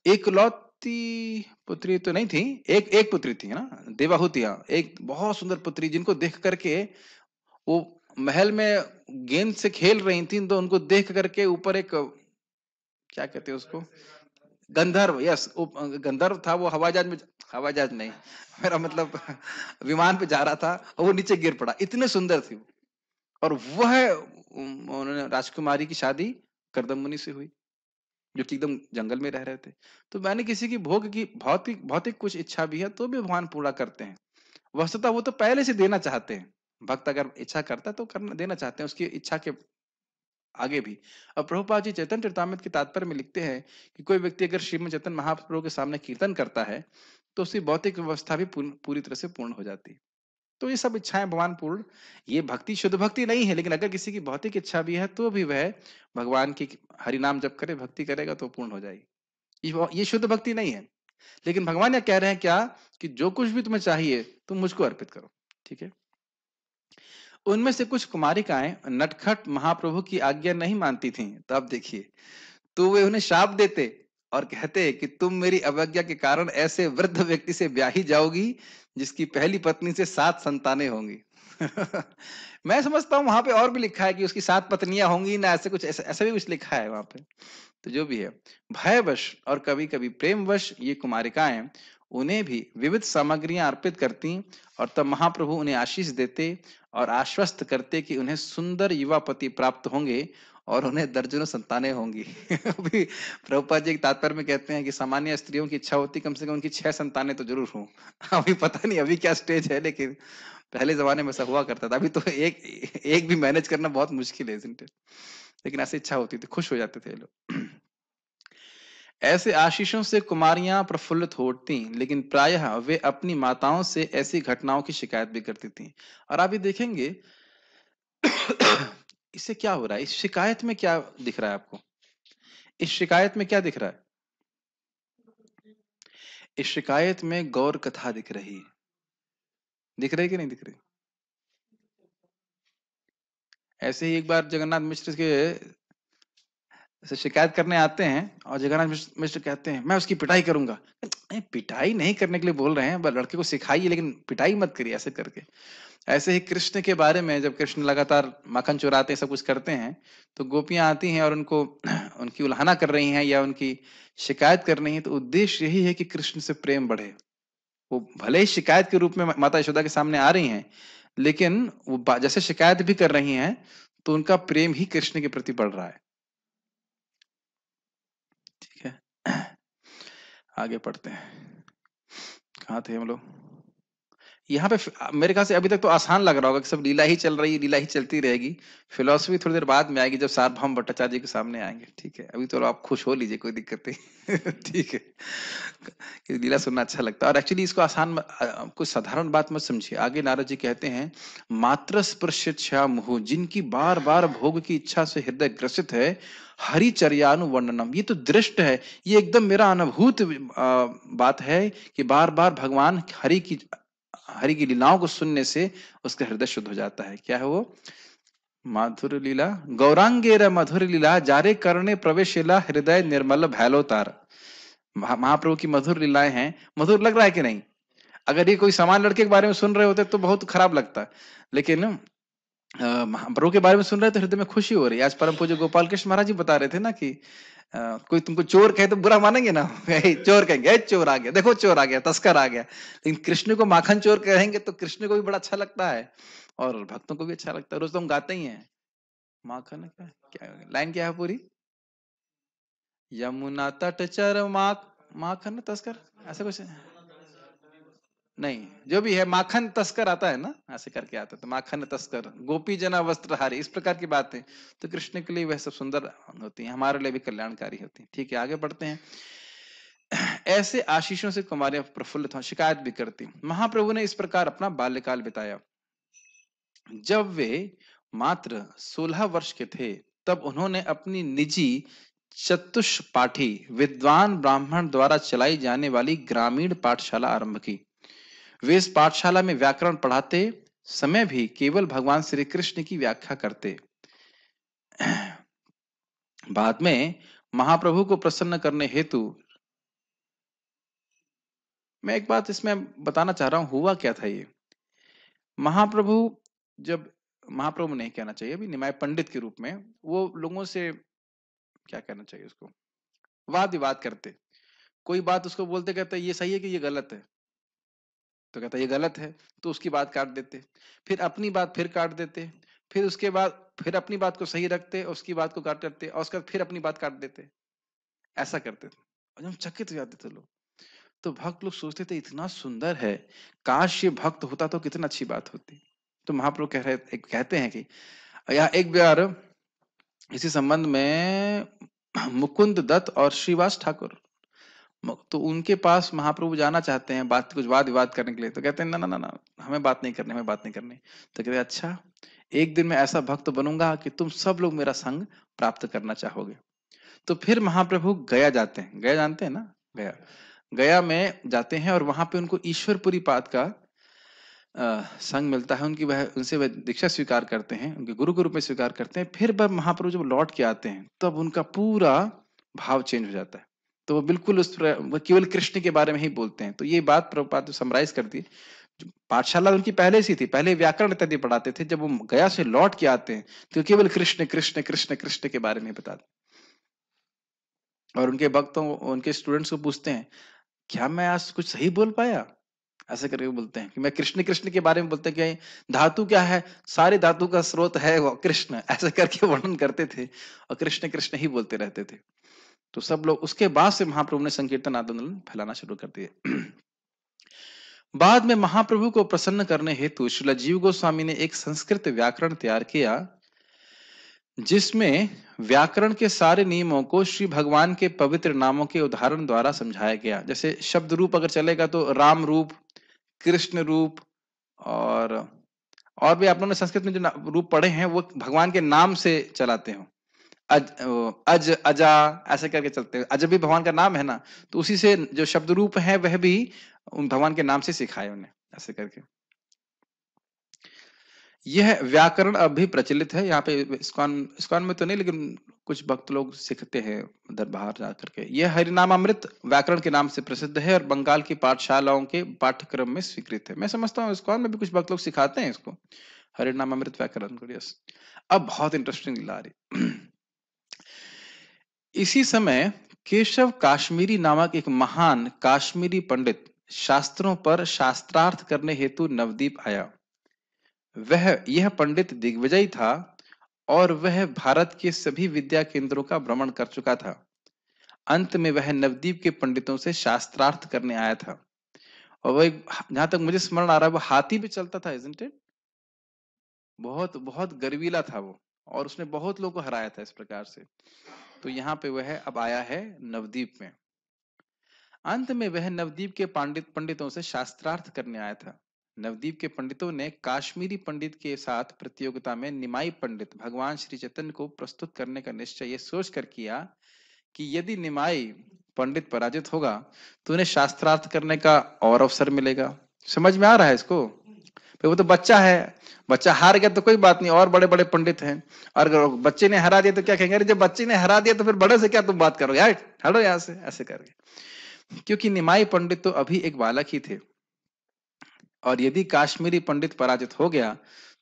एकलौती पुत्री तो नहीं थी, एक एक पुत्री थी ना, देवाहुतिया, एक बहुत सुंदर पुत्री, जिनको देख करके वो महल में गेंद से खेल रही थी, तो उनको देख करके ऊपर एक, क्या कहते हैं उसको, गंधर्व, यस, गंधर्व था वो, हवाई जहाज नहीं, मेरा मतलब विमान पे जा रहा था और वो नीचे गिर पड़ा, इतने सुंदर थी वो। और वह उन्होंने राजकुमारी की शादी करदम मुनि से हुई, जो कि एकदम जंगल में रह रहे थे। तो मैंने किसी की भोग की भौतिक भौतिक कुछ इच्छा भी है तो भी भगवान पूरा करते हैं। वस्तुतः वो तो पहले से देना चाहते हैं, भक्त अगर इच्छा करता है तो करना देना चाहते हैं उसकी इच्छा के आगे भी। अब प्रभुपाद जी चैतन्य चरितामृत के तात्पर्य में लिखते हैं कि कोई व्यक्ति अगर श्रीमद् चैतन्य महाप्रभु के सामने कीर्तन करता है तो उसकी भौतिक व्यवस्था भी पूरी तरह से पूर्ण हो जाती है। तो ये सब इच्छाएं भगवान पूर्ण, ये भक्ति शुद्ध भक्ति नहीं है, लेकिन अगर किसी की भौतिक इच्छा भी है तो भी वह भगवान की हरि नाम जप करे, भक्ति करेगा तो पूर्ण हो जाएगी। ये शुद्ध भक्ति नहीं है। लेकिन भगवान यह कह रहे हैं क्या कि जो कुछ भी तुम्हें चाहिए तुम मुझको अर्पित करो। ठीक है। उनमें से कुछ कुमारिकाएं नटखट महाप्रभु की आज्ञा नहीं मानती थीं। तो अब देखिए, तो वे उन्हें शाप देते और कहते कि तुम मेरी अवज्ञा के कारण ऐसे वृद्ध व्यक्ति से ब्याही जाओगी जिसकी पहली पत्नी से 7 संतानें होंगी। मैं समझता हूं वहां पे और भी लिखा है कि उसकी 7 पत्नियां होंगी ना, ऐसे कुछ ऐसा भी कुछ लिखा है वहां पे। तो जो भी है, भयवश और कभी कभी प्रेमवश ये कुमारिकाएं उन्हें भी विविध सामग्रियां अर्पित करती और तब महाप्रभु उन्हें आशीष देते और आश्वस्त करते कि उन्हें सुंदर युवा पति प्राप्त होंगे और उन्हें दर्जनों संतानें होंगी। अभी प्रभुपाद जी तात्पर्य में कहते हैं कि सामान्य स्त्रियों की इच्छा होती कम से कम उनकी 6 संतानें तो जरूर हों। अभी पता नहीं अभी क्या स्टेज है, लेकिन पहले जमाने में ऐसा हुआ करता था। अभी तो एक एक भी मैनेज करना बहुत मुश्किल है, लेकिन ऐसी इच्छा होती थी, खुश हो जाते थे लोग। ऐसे आशीषों से कुमारियां प्रफुल्लित होती, लेकिन प्रायः वे अपनी माताओं से ऐसी घटनाओं की शिकायत भी करती थीं। और आप ये देखेंगे इससे क्या हो रहा है, इस शिकायत में क्या दिख रहा है आपको? इस शिकायत में क्या दिख रहा है? इस शिकायत में गौर कथा दिख रही है। दिख रही कि नहीं दिख रही? ऐसे ही एक बार जगन्नाथ मिश्र के से शिकायत करने आते हैं और जगन्नाथ मिश्र कहते हैं मैं उसकी पिटाई करूंगा। नहीं, पिटाई नहीं करने के लिए बोल रहे हैं, बस लड़के को सिखाइए, लेकिन पिटाई मत करिए ऐसे करके। ऐसे ही कृष्ण के बारे में, जब कृष्ण लगातार माखन चुराते हैं, सब कुछ करते हैं, तो गोपियां आती हैं और उनको उनकी उल्हाना कर रही हैं या उनकी शिकायत कर रही हैं। तो उद्देश्य यही है कि कृष्ण से प्रेम बढ़े। वो भले ही शिकायत के रूप में माता यशोदा के सामने आ रही हैं, लेकिन वो जैसे शिकायत भी कर रही हैं तो उनका प्रेम ही कृष्ण के प्रति बढ़ रहा है। ठीक है। आगे पढ़ते हैं, कहाँ थे हम लोग? यहाँ पे मेरे ख्याल से अभी तक तो आसान लग रहा होगा कि सब लीला ही चल रही है, लीला ही चलती रहेगी। फिलोसफी थोड़ी देर बाद में आएगी जब सार्वभौम भट्टाचार्य जी के सामने आएंगे। ठीक है, अभी तो आप खुश हो लीजिए, कोई दिक्कत नहीं। ठीक है, कि लीला सुनना अच्छा लगता है। और एक्चुअली इसको आसान कुछ साधारण बात मत समझिए। आगे नारद जी कहते हैं, मात्र स्पृश्य मुहु, जिनकी बार बार भोग की इच्छा से हृदय ग्रसित है, हरिचर्यानुवर्णनम, ये तो दृष्ट है, ये एकदम मेरा अनुभूत बात है कि बार बार भगवान हरि की लीलाओं को सुनने से उसका हृदय शुद्ध हो जाता है। क्या है वो? माधुर लीला गौरांगेर मधुर लीला जारे करने प्रवेशिला हृदय निर्मल भैलोतार। महाप्रभु की मधुर लीलाएं हैं। मधुर लग रहा है कि नहीं? अगर ये कोई सामान्य लड़के के बारे में सुन रहे होते तो बहुत खराब लगता, लेकिन महाप्रभु के बारे में सुन रहे तो हृदय में खुशी हो रही है। आज परम पूज्य गोपाल कृष्ण महाराज जी बता रहे थे ना कि कोई तुमको चोर कहे तो बुरा मानेंगे ना। चोर कहेंगे, चोर आ गया, देखो चोर आ गया, तस्कर आ गया। लेकिन कृष्ण को माखन चोर कहेंगे तो कृष्ण को भी बड़ा अच्छा लगता है और भक्तों को भी अच्छा लगता है। रोज तो हम गाते ही हैं, माखन क्या क्या लाइन क्या है पूरी? यमुना तट चर माखन तस्कर, ऐसा कुछ नहीं, जो भी है माखन तस्कर आता है ना, ऐसे करके आता है। तो माखन तस्कर गोपी जना वस्त्रहारी, इस प्रकार की बातें तो कृष्ण के लिए वह सब सुंदर होती हैं, हमारे लिए भी कल्याणकारी होती हैं। ठीक है, आगे बढ़ते हैं। ऐसे आशीषों से कुमारियां प्रफुल्लित हो, शिकायत भी करती। महाप्रभु ने इस प्रकार अपना बाल्यकाल बिताया। जब वे मात्र 16 वर्ष के थे तब उन्होंने अपनी निजी चतुष्पाठी विद्वान ब्राह्मण द्वारा चलाई जाने वाली ग्रामीण पाठशाला आरंभ की। वे इस पाठशाला में व्याकरण पढ़ाते समय भी केवल भगवान श्री कृष्ण की व्याख्या करते। बाद में महाप्रभु को प्रसन्न करने हेतु, मैं एक बात इसमें बताना चाह रहा हूं, हुआ क्या था ये। महाप्रभु जब, महाप्रभु नहीं कहना चाहिए, अभी निमाय पंडित के रूप में वो लोगों से, क्या कहना चाहिए उसको, वाद विवाद करते। कोई बात उसको बोलते, कहते ये सही है कि ये गलत है, तो कहता ये गलत है, तो उसकी बात काट देते। फिर अपनी बात फिर काट देते। फिर उसके बाद फिर अपनी बात को सही रखते, उसकी बात को काट देते, और उसके बाद फिर अपनी बात काट देते। ऐसा करते थे और हम चकित हो जाते थे लोग। तो भक्त लोग सोचते थे इतना सुंदर है, काश ये भक्त होता तो कितना अच्छी बात होती। तो महाप्रभु कहते हैं कि या एक बार इसी संबंध में मुकुंद दत्त और श्रीवास ठाकुर, तो उनके पास महाप्रभु जाना चाहते हैं कुछ वाद विवाद करने के लिए। तो कहते हैं ना ना ना ना, हमें बात नहीं करनी, हमें बात नहीं करनी। तो कहते हैं अच्छा, एक दिन मैं ऐसा भक्त बनूंगा कि तुम सब लोग मेरा संग प्राप्त करना चाहोगे। तो फिर महाप्रभु गया जाते हैं। गया जानते हैं ना? गया गया में जाते हैं और वहां पे उनको ईश्वरपुरी पाद का संग मिलता है। उनसे वह दीक्षा स्वीकार करते हैं, उनके गुरु के रूप में स्वीकार करते हैं। फिर जब महाप्रभु जब लौट के आते हैं तब उनका पूरा भाव चेंज हो जाता है। तो वो बिल्कुल वो केवल कृष्ण के बारे में ही बोलते हैं। तो ये बात प्रभुपाद समराइज कर दी। पाठशाला उनकी पहले से थी, पहले व्याकरण इत्यादि पढ़ाते थे। जब वो गया से लौट के आते हैं तो केवल कृष्ण कृष्ण कृष्ण कृष्ण के बारे में बताते। और उनके भक्तों, उनके स्टूडेंट्स को पूछते हैं, क्या मैं आज कुछ सही बोल पाया? ऐसे करके बोलते हैं कि मैं कृष्ण कृष्ण के बारे में बोलते हैं कि धातु क्या है, सारे धातु का स्रोत है वो कृष्ण, ऐसे करके वर्णन करते थे और कृष्ण कृष्ण ही बोलते रहते थे। तो सब लोग, उसके बाद से महाप्रभु ने संकीर्तन आंदोलन फैलाना शुरू कर दिए। बाद में महाप्रभु को प्रसन्न करने हेतु श्रील जीव गोस्वामी ने एक संस्कृत व्याकरण तैयार किया, जिसमें व्याकरण के सारे नियमों को श्री भगवान के पवित्र नामों के उदाहरण द्वारा समझाया गया। जैसे शब्द रूप अगर चलेगा तो राम रूप, कृष्ण रूप, और भी आप लोगों ने संस्कृत में जो रूप पढ़े हैं वो भगवान के नाम से चलाते हो। अज अजा ऐसे करके चलते हैं। अज भी भगवान का नाम है ना, तो उसी से जो शब्द रूप है वह भी उन भगवान के नाम से सिखाए उन्हें, ऐसे करके। यह व्याकरण अब भी प्रचलित है यहाँ पे इस्कॉन में तो नहीं, लेकिन कुछ भक्त लोग सीखते हैं उधर बाहर जाकर के। यह हरिनामामृत व्याकरण के नाम से प्रसिद्ध है और बंगाल की पाठशालाओं के पाठ्यक्रम में स्वीकृत है। मैं समझता हूँ इस्कॉन में भी कुछ भक्त लोग सिखाते हैं इसको, हरिनामामृत व्याकरण को। यस, अब बहुत इंटरेस्टिंग ला रही। इसी समय केशव काश्मीरी नामक एक महान काश्मीरी पंडित शास्त्रों पर शास्त्रार्थ करने हेतु नवद्वीप आया। यह पंडित दिग्विजयी था और वह भारत के सभी विद्या केंद्रों का भ्रमण कर चुका था। अंत में वह नवद्वीप के पंडितों से शास्त्रार्थ करने आया था। और वह, जहां तक मुझे स्मरण आ रहा है, वो हाथी पे चलता था, इजंट इट? बहुत बहुत गर्वीला था वो, और उसने बहुत लोगों को हराया था इस प्रकार से। तो यहाँ पे वह अब आया है नवद्वीप में। अंत में वह नवद्वीप के पंडितों से शास्त्रार्थ करने आया था। नवद्वीप के पंडितों ने काश्मीरी पंडित के साथ प्रतियोगिता में निमाई पंडित भगवान श्री चैतन्य को प्रस्तुत करने का निश्चय ये सोचकर किया कि यदि निमाई पंडित पराजित होगा तो उन्हें शास्त्रार्थ करने का और अवसर मिलेगा। समझ में आ रहा है इसको? वो तो बच्चा है, बच्चा हार गया तो कोई बात नहीं, और बड़े बड़े पंडित हैं। और अगर बच्चे ने हरा दिया तो क्या कहेंगे, अरे जब बच्चे ने हरा दिया तो फिर बड़े से क्या तुम बात करो यार, हटो यहाँ से, ऐसे करके। क्योंकि निमाई पंडित तो अभी एक बालक ही थे, और यदि काश्मीरी पंडित पराजित हो गया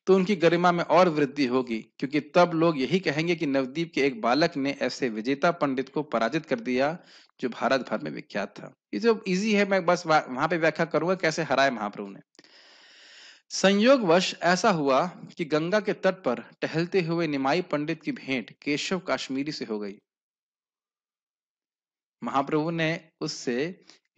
तो उनकी गरिमा में और वृद्धि होगी, क्योंकि तब लोग यही कहेंगे कि नवद्वीप के एक बालक ने ऐसे विजेता पंडित को पराजित कर दिया जो भारत भर में विख्यात था। ये जो इजी है, मैं बस वहां पे व्याख्या करूंगा कैसे हराए महाप्रभु ने। संयोगवश ऐसा हुआ कि गंगा के तट पर टहलते हुए निमाई पंडित की भेंट केशव काश्मीरी से हो गई। महाप्रभु ने उससे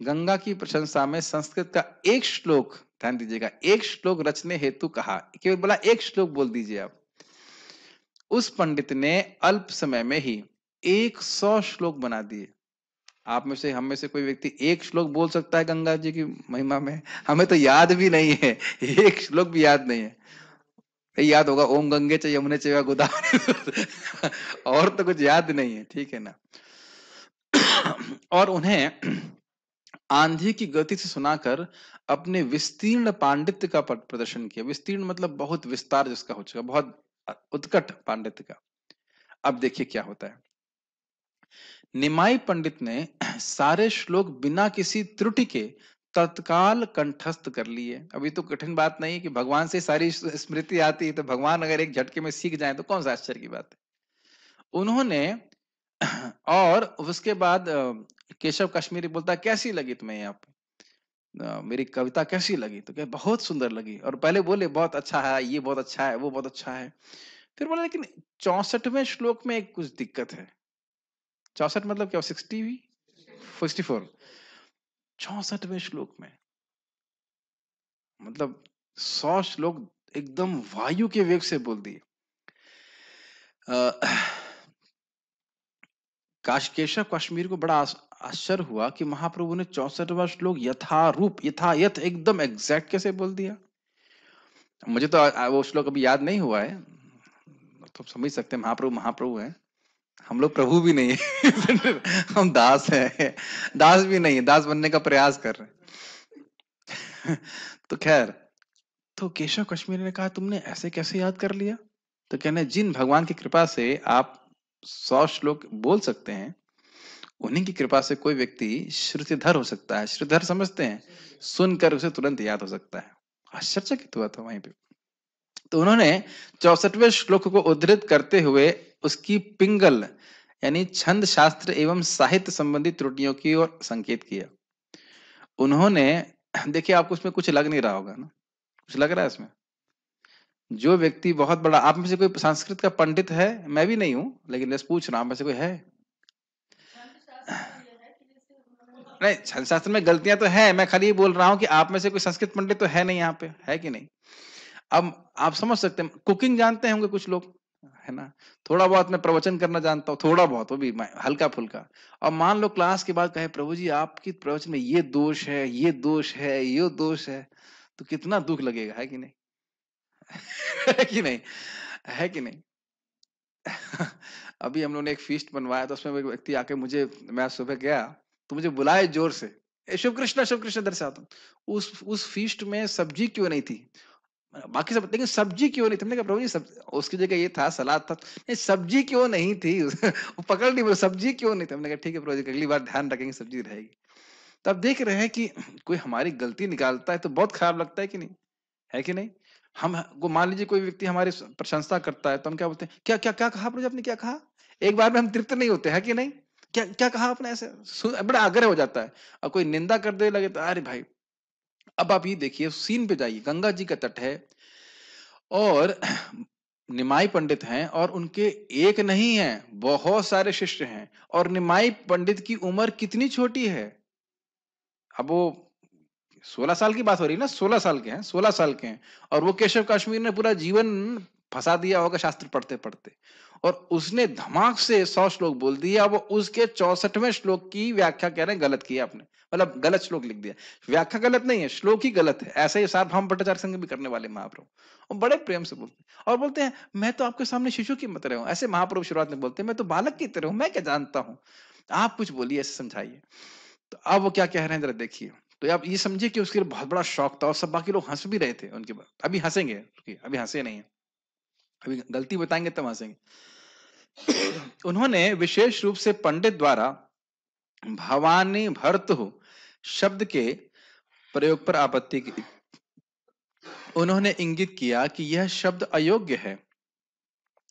गंगा की प्रशंसा में संस्कृत का एक श्लोक, ध्यान दीजिएगा, एक श्लोक रचने हेतु कहा। केवल बोला एक श्लोक बोल दीजिए आप। उस पंडित ने अल्प समय में ही 100 श्लोक बना दिए। आप में से, हम में से कोई व्यक्ति एक श्लोक बोल सकता है गंगा जी की महिमा में? हमें तो याद भी नहीं है, एक श्लोक भी याद नहीं है। याद होगा ओम गंगे च यमुने चैव गोदावरी और तो कुछ याद नहीं है, ठीक है ना? और उन्हें आंधी की गति से सुनाकर अपने विस्तीर्ण पांडित्य का प्रदर्शन किया। विस्तीर्ण मतलब बहुत विस्तार जिसका हो चुका, बहुत उत्कट पांडित्य का। अब देखिए क्या होता है। निमाई पंडित ने सारे श्लोक बिना किसी त्रुटि के तत्काल कंठस्थ कर लिए। अभी तो कठिन बात नहीं है कि भगवान से सारी स्मृति आती है, तो भगवान अगर एक झटके में सीख जाए तो कौन सा आश्चर्य की बात है। उन्होंने और उसके बाद केशव कश्मीरी बोलता, कैसी लगी तुम्हें यहाँ पे मेरी कविता कैसी लगी? तो क्या बहुत सुंदर लगी। और पहले बोले बहुत अच्छा है, ये बहुत अच्छा है, वो बहुत अच्छा है। फिर बोला लेकिन 64वें श्लोक में एक कुछ दिक्कत है। 64 मतलब क्या, 64? 64वें श्लोक में मतलब 100 श्लोक एकदम वायु के वेग से बोल दिए। केशव कश्मीर को बड़ा आश्चर्य हुआ कि महाप्रभु ने 64वां श्लोक यथारूप यथायथ एकदम एग्जैक्ट कैसे बोल दिया। मुझे तो वो श्लोक अभी याद नहीं हुआ है, तो समझ सकते हैं महाप्रभु महाप्रभु हैं, हम लोग प्रभु भी नहीं है हम दास हैं, दास भी नहीं है, दास बनने का प्रयास कर रहे हैं तो खैर, तो केशव कश्मीरी ने कहा तुमने ऐसे कैसे याद कर लिया। तो कहने जिन भगवान की कृपा से आप 100 श्लोक बोल सकते हैं, उन्हीं की कृपा से कोई व्यक्ति श्रुतिधर हो सकता है। श्रुतिधर समझते हैं, सुनकर उसे तुरंत याद हो सकता है। आश्चर्यचकित हुआ था वहीं पे। तो उन्होंने 64वें श्लोक को उद्धृत करते हुए उसकी पिंगल यानी छंद शास्त्र एवं साहित्य संबंधी त्रुटियों की ओर संकेत किया। उन्होंने, देखिए आपको उसमें कुछ लग नहीं रहा होगा ना, कुछ लग रहा है इसमें। जो व्यक्ति बहुत बड़ा, आप में से कोई संस्कृत का पंडित है? मैं भी नहीं हूं, लेकिन बस पूछ रहा हूं, में से कोई है? नहीं, छंद शास्त्र में गलतियां तो है, मैं खाली ये बोल रहा हूं कि आप में से कोई संस्कृत पंडित तो है नहीं यहाँ पे, है कि नहीं। अब आप समझ सकते हैं, कुकिंग जानते होंगे कुछ लोग, है ना। थोड़ा बहुत मैं प्रवचन करना जानता हूँ, थोड़ा बहुत, वो भी हल्का फुल्का। और मान लो क्लास के बाद कहे प्रभु जी आपकी प्रवचन में ये दोष है, ये दोष है, ये दोष है, तो कितना दुख लगेगा, है कि नहीं है कि नहीं, है कि नहीं अभी हम लोगों ने एक फीस्ट बनवाया, तो उसमें एक व्यक्ति आके मुझे, मैं सुबह गया तो मुझे बुलाए जोर से, शिव कृष्ण दर्शाता। उस फीस्ट में सब्जी क्यों नहीं थी, बाकी सब, लेकिन सब्जी क्यों नहीं थी। हमने कहा प्रभु जी सब, उसकी जगह ये था, सलाद था, नहीं सब्जी क्यों नहीं थी वो पकड़ नहीं, बोले सब्जी क्यों नहीं थी। हमने कहा ठीक है प्रभु जी, अगली बार ध्यान रखेंगे सब्जी रहेगी। तब देख रहे हैं कि कोई हमारी गलती निकालता है तो बहुत खराब लगता है कि नहीं, है कि नहीं। हम को मान लीजिए कोई व्यक्ति हमारी प्रशंसा करता है, तो हम क्या बोलते हैं, क्या क्या क्या कहा प्रभु जी, आपने क्या कहा। एक बार में हम तृप्त नहीं होते, है कि नहीं। क्या क्या कहा आपने, ऐसे बड़ा आग्रह हो जाता है। और कोई निंदा कर दे लगे तो अरे भाई। अब आप ये देखिए, सीन पे जाइए, गंगा जी का तट है और निमाई पंडित हैं, और उनके एक नहीं है, बहुत सारे शिष्य हैं, और निमाई पंडित की उम्र कितनी छोटी है। अब वो 16 साल की बात हो रही है ना, 16 साल के हैं, 16 साल के हैं। और वो केशव कश्मीर ने पूरा जीवन फंसा दिया होगा शास्त्र पढ़ते पढ़ते, और उसने धमाक से 100 श्लोक बोल दिया। वो उसके 64वें श्लोक की व्याख्या कह रहे हैं गलत किया आपने, मतलब गलत श्लोक लिख दिया। व्याख्या गलत नहीं है, श्लोक ही गलत है। ऐसे ही सार्वभौम भट्टाचार्य संघ भी करने वाले महाप्रभु, और बड़े प्रेम से बोलते हैं, और बोलते हैं मैं तो आपके सामने शिशु की तरह हूं। ऐसे महाप्रभु शुरुआत में बोलते हैं मैं तो बालक की तरह हूं, मैं क्या जानता हूं, आप कुछ बोलिए, ऐसे समझाइए। तो अब वो क्या कह रहे हैं जरा देखिए। तो आप ये समझिए कि उसके लिए बहुत बड़ा शौक था, और सब बाकी लोग हंस भी रहे थे उनके बाद। अभी हंसेंगे, अभी हंसे नहीं है, अभी गलती बताएंगे तब हंसेंगे। उन्होंने विशेष रूप से पंडित द्वारा भवानी भर्तु शब्द के प्रयोग पर आपत्ति की। उन्होंने इंगित किया कि यह शब्द अयोग्य है।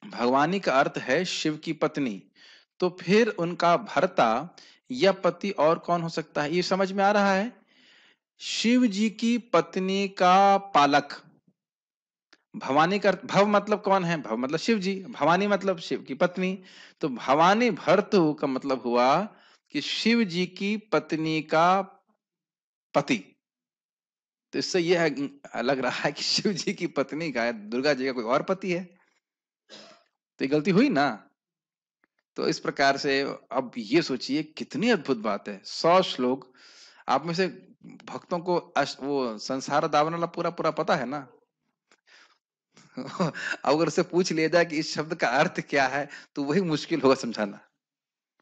भगवानी का अर्थ है शिव की पत्नी, तो फिर उनका भर्ता या पति और कौन हो सकता है। ये समझ में आ रहा है, शिव जी की पत्नी का पालक। भवानी का भव मतलब कौन है, भव मतलब शिव जी, भवानी मतलब शिव की पत्नी। तो भवानी भर्तु का मतलब हुआ कि शिव जी की पत्नी का पति। तो इससे यह लग रहा है कि शिव जी की पत्नी का है, दुर्गा जी का कोई और पति है। तो ये गलती हुई ना। तो इस प्रकार से अब ये सोचिए कितनी अद्भुत बात है। 100 श्लोक, आप में से भक्तों को वो संसार दावन वाला पूरा पूरा पता है ना अगर उससे पूछ लिया जाए कि इस शब्द का अर्थ क्या है, तो वही मुश्किल होगा समझाना।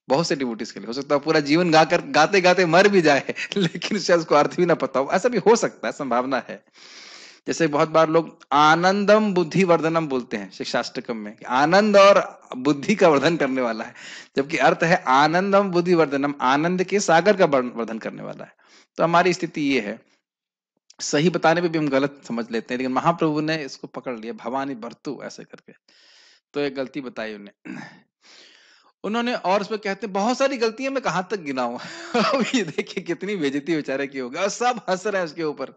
बहुत से डिवोटीज के लिए हो सकता है पूरा जीवन गाकर गाते गाते मर भी जाए लेकिन शायद उसको अर्थ भी ना पता हो, ऐसा भी हो सकता है, संभावना है। जैसे बहुत बार लोग आनंदम बुद्धि वर्धनम बोलते हैं शिक्षाष्टकम में, आनंद और बुद्धि का वर्धन करने वाला है, जबकि अर्थ है आनंदम बुद्धि वर्धनम, आनंद के सागर का वर्धन करने वाला है। तो हमारी स्थिति ये है, सही बताने पे भी हम गलत समझ लेते हैं, लेकिन महाप्रभु ने इसको पकड़ लिया, भवानी भर्तु ऐसे करके। तो एक गलती बताई उन्होंने और उसमें कहते हैं बहुत सारी गलतियां, मैं कहां तक गिनाऊं अब ये देखिए कितनी बेइज्जती बेचारे की होगी, और सब हंस रहे हैं उसके ऊपर।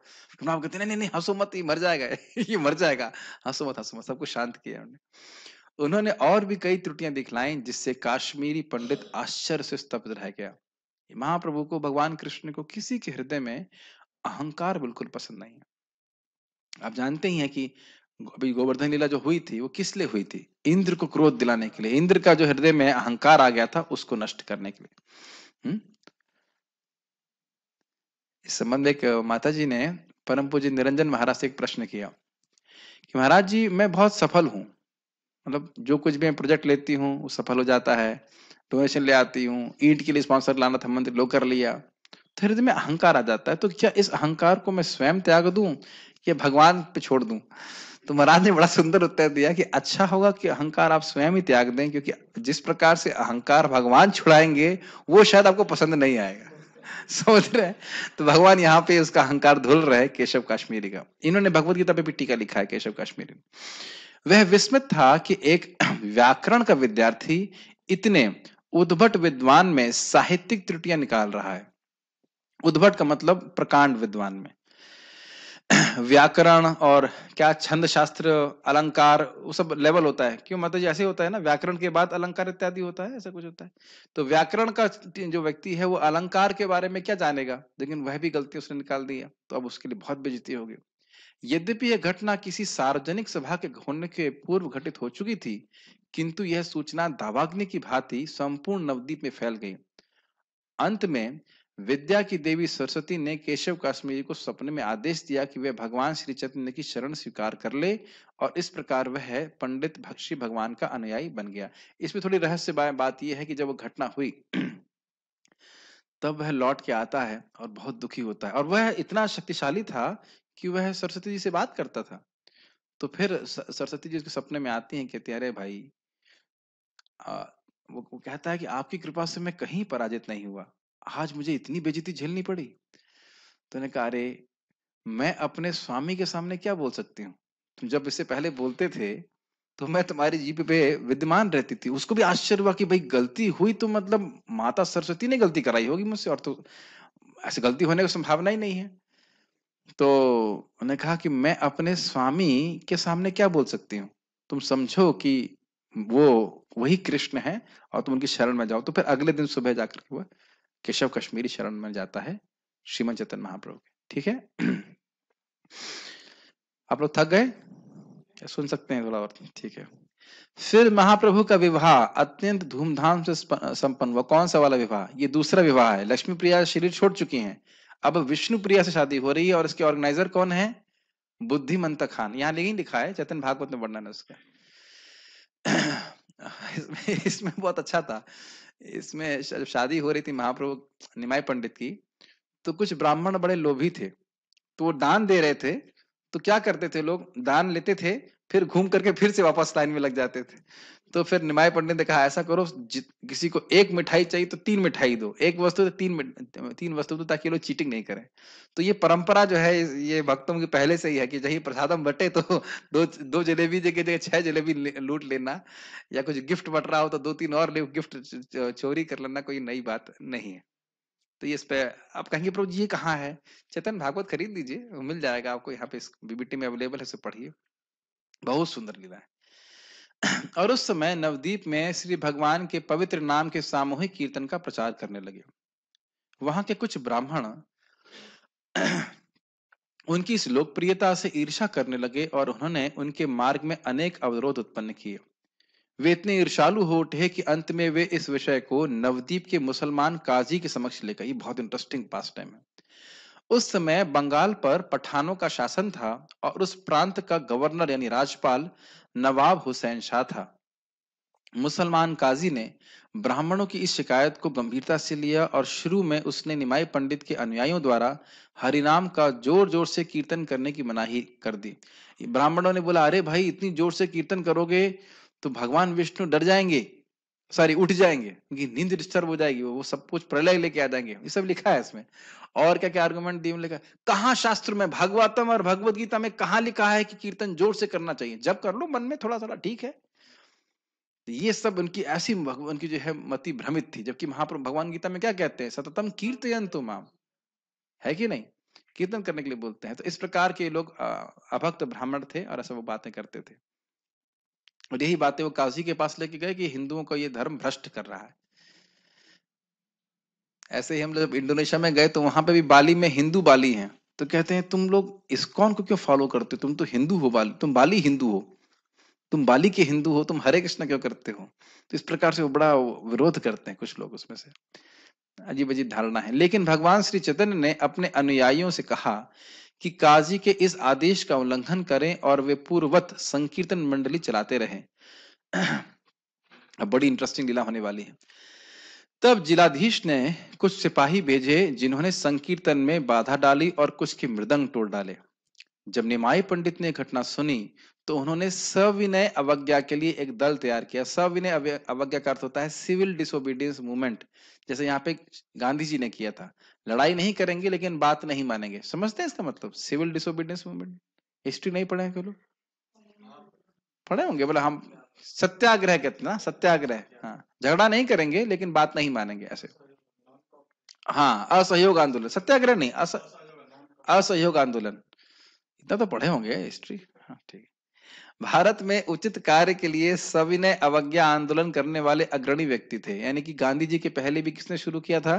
आप कहते हैं नहीं नहीं हंसो मत, ये मर जाएगा ये मर जाएगा, हंसो मत हंसो मत, सबको शांत किया उन्होंने। उन्होंने और भी कई त्रुटियां दिखलाई जिससे काश्मीरी पंडित आश्चर्य से स्तब्ध रह गया। महाप्रभु को, भगवान कृष्ण को किसी के हृदय में अहंकार बिल्कुल पसंद नहीं है। आप जानते ही हैं कि अभी गोवर्धन लीला जो हुई थी वो किस लिए हुई थी? इंद्र को क्रोध दिलाने के लिए, इंद्र का जो हृदय में अहंकार आ गया था उसको नष्ट करने के लिए। इस संबंध में एक माता जी ने परम पूज्य निरंजन महाराज से एक प्रश्न किया कि महाराज जी मैं बहुत सफल हूँ, मतलब जो कुछ भी मैं प्रोजेक्ट लेती हूँ वो सफल हो जाता है, डोनेशन ले आती हूँ, ईंट के लिए स्पॉन्सर लाना था मंदिर लो कर लिया, तो हृदय में अहंकार आ जाता है, तो क्या इस अहंकार को मैं स्वयं त्याग दूं या भगवान पे छोड़ दूं? तो महाराज ने बड़ा सुंदर उत्तर दिया कि अच्छा होगा कि अहंकार आप स्वयं ही त्याग दें, क्योंकि जिस प्रकार से अहंकार भगवान छुड़ाएंगे वो शायद आपको पसंद नहीं आएगा। समझ रहे हैं? तो भगवान यहाँ पे उसका अहंकार धुल रहे हैं केशव काश्मीरी का। इन्होंने भगवत गीता पे भी टीका लिखा है केशव काश्मीरी। वह विस्मित था कि एक व्याकरण का विद्यार्थी इतने उद्भट विद्वान में साहित्यिक त्रुटियां निकाल रहा है। उद्भट का मतलब प्रकांड विद्वान में व्याकरण और क्या छंद शास्त्र अलंकार वो सब लेवल होता है, क्यों मतलब ऐसे होता है ना, व्याकरण के बाद अलंकार इत्यादि होता है, ऐसा कुछ होता है। तो व्याकरण का जो व्यक्ति है वो अलंकार के बारे में क्या जानेगा, लेकिन वह भी गलती उसने निकाल दिया, तो अब उसके लिए बहुत बेइज्जती होगी। यद्यपि यह घटना किसी सार्वजनिक सभा के होने के पूर्व घटित हो चुकी थी, किंतु यह सूचना दावाग्नि की भांति संपूर्ण नवद्वीप में फैल गई। अंत में विद्या की देवी सरस्वती ने केशव काश्मीरी को सपने में आदेश दिया कि वह भगवान श्री चैतन्य की शरण स्वीकार कर ले, और इस प्रकार वह पंडित भक्ति भगवान का अनुयायी बन गया। इसमें थोड़ी रहस्य बात यह है कि जब वो घटना हुई तब वह लौट के आता है और बहुत दुखी होता है, और वह इतना शक्तिशाली था कि वह सरस्वती जी से बात करता था। तो फिर सरस्वती जी उसके सपने में आती हैं, कहती है अरे भाई, आ, वो कहता है कि आपकी कृपा से मैं कहीं पराजित नहीं हुआ, आज मुझे इतनी बेइज्जती झेलनी पड़ी। तो ने कहा अरे, मैं अपने स्वामी के सामने क्या बोल सकती हूँ, तुम जब इससे पहले बोलते थे तो मैं तुम्हारी जीभ पे विद्यमान रहती थी। उसको भी आश्चर्य हुआ कि भाई गलती हुई तो मतलब माता सरस्वती ने गलती कराई होगी मुझसे, और तो ऐसे गलती होने की संभावना ही नहीं है। तो उन्होंने कहा कि मैं अपने स्वामी के सामने क्या बोल सकती हूँ, तुम समझो कि वो वही कृष्ण है और तुम उनकी शरण में जाओ। तो फिर अगले दिन सुबह जाकर के वो केशव कश्मीरी शरण में जाता है श्रीमद चैतन्य महाप्रभु के। ठीक है। आप लोग थक गए क्या, सुन सकते हैं थोड़ा और? ठीक है। फिर महाप्रभु का विवाह अत्यंत धूमधाम से संपन्न हुआ। कौन सा वाला विवाह? ये दूसरा विवाह है। लक्ष्मी प्रिया शरीर छोड़ चुकी हैं, अब विष्णु प्रिया से शादी हो रही है, और इसके ऑर्गेनाइजर कौन है? बुद्धिमंत खान। यहाँ नहीं लिखा है, चैतन्य भागवत में वर्णन है उसका। इसमें बहुत अच्छा था। इसमें शादी हो रही थी महाप्रभु निमाई पंडित की, तो कुछ ब्राह्मण बड़े लोभी थे, तो वो दान दे रहे थे। तो क्या करते थे लोग, दान लेते थे फिर घूम करके फिर से वापस लाइन में लग जाते थे। तो फिर निमाय पंडित ने कहा ऐसा करो, किसी को एक मिठाई चाहिए तो 3 मिठाई दो, एक वस्तु तो 3 वस्तु दो, ताकि लोग चीटिंग नहीं करें। तो ये परंपरा जो है ये भक्तों की पहले से ही है कि जही प्रसादम बटे तो दो जलेबी जगह जगह 6 जलेबी लूट लेना, या कुछ गिफ्ट बट रहा हो तो 2-3 और गिफ्ट चोरी कर लेना, कोई नई बात नहीं है। तो ये इस पे आप कहेंगे प्रभु जी ये कहाँ है? चेतन भागवत खरीद लीजिए, मिल जाएगा आपको, यहाँ पे बीबीटी में अवेलेबल है, इसे पढ़िए, बहुत सुंदर लीला है। और उस समय नवदीप में श्री भगवान के पवित्र नाम के सामूहिक कीर्तन का प्रचार करने लगे। वहां के कुछ ब्राह्मण उनकी इस लोकप्रियता से ईर्ष्या करने लगे और उन्होंने उनके मार्ग में अनेक अवरोध उत्पन्न किए। वे इतने ईर्षालु हो उठे कि अंत में वे इस विषय को नवदीप के मुसलमान काजी के समक्ष ले गए। ये बहुत इंटरेस्टिंग पास टाइम है। उस समय बंगाल पर पठानों का शासन था और उस प्रांत का गवर्नर यानी राज्यपाल नवाब हुसैन शाह था। मुसलमान काजी ने ब्राह्मणों की इस शिकायत को गंभीरता से लिया और शुरू में उसने निमाई पंडित के अनुयायियों द्वारा हरिनाम का जोर जोर से कीर्तन करने की मनाही कर दी। ब्राह्मणों ने बोला अरे भाई इतनी जोर से कीर्तन करोगे तो भगवान विष्णु डर जाएंगे, सॉरी उठ जाएंगे, उनकी नींद डिस्टर्ब हो जाएगी, वो सब कुछ प्रलय लेके आ जाएंगे। ये सब लिखा है इसमें। और क्या क्या आर्गुमेंट दिए लिखा, कहाँ शास्त्र में भागवतम और भगवत गीता में कहाँ लिखा है कि कीर्तन जोर से करना चाहिए? जब कर लो मन में थोड़ा थोड़ा ठीक है। ये सब उनकी ऐसी भगवान की जो है मति भ्रमित थी, जबकि महाप्रभु भगवान गीता में क्या कहते हैं? सततम कीर्तयन्तु माम, है कि नहीं? कीर्तन करने के लिए बोलते हैं। तो इस प्रकार के लोग अभक्त ब्राह्मण थे और ऐसा वो बातें करते थे, और यही बातें वो काजी के पास लेके गए कि हिंदुओं को ये धर्म भ्रष्ट कर रहा है। ऐसे ही हम लोग इंडोनेशिया में गए तो वहां पे भी बाली में हिंदू बाली हैं, तो कहते हैं तुम लोग इस्कॉन को क्यों फॉलो करते हो, तुम तो हिंदू हो, बाली, तुम बाली हिंदू हो, तुम बाली के हिंदू हो, तुम हरे कृष्ण क्यों करते हो। तो इस प्रकार से वो बड़ा विरोध करते हैं कुछ लोग उसमें से। अजीब अजीब धारणा है। लेकिन भगवान श्री चैतन्य ने अपने अनुयायियों से कहा कि काजी के इस आदेश का उल्लंघन करें और वे पूर्ववत संकीर्तन मंडली चलाते रहें। अब बड़ी इंटरेस्टिंग लीला होने वाली है। तब जिलाधीश ने कुछ सिपाही भेजे जिन्होंने संकीर्तन में बाधा डाली और कुछ के मृदंग तोड़ डाले। जब निमाई पंडित ने घटना सुनी तो उन्होंने सविनय अवज्ञा के लिए एक दल तैयार किया। सविनय अवज्ञा का अर्थ होता है सिविल डिसोबीडियंस मूवमेंट, जैसे यहाँ पे गांधी जी ने किया था। लड़ाई नहीं करेंगे लेकिन बात नहीं मानेंगे। समझते हैं इसका मतलब, सिविल डिसोबीडियंस मूवमेंट। हिस्ट्री नहीं पढ़े हैं लोग? पढ़े होंगे। बोला हम सत्याग्रह कहते ना, सत्याग्रह। हाँ, झगड़ा नहीं करेंगे लेकिन बात नहीं मानेंगे ऐसे। हाँ, असहयोग आंदोलन, सत्याग्रह नहीं, असहयोग आंदोलन। इतना तो पढ़े होंगे हिस्ट्री। हाँ ठीक है। भारत में उचित कार्य के लिए सविनय अवज्ञा आंदोलन करने वाले अग्रणी व्यक्ति थे। यानी कि गांधी जी के पहले भी किसने शुरू किया था?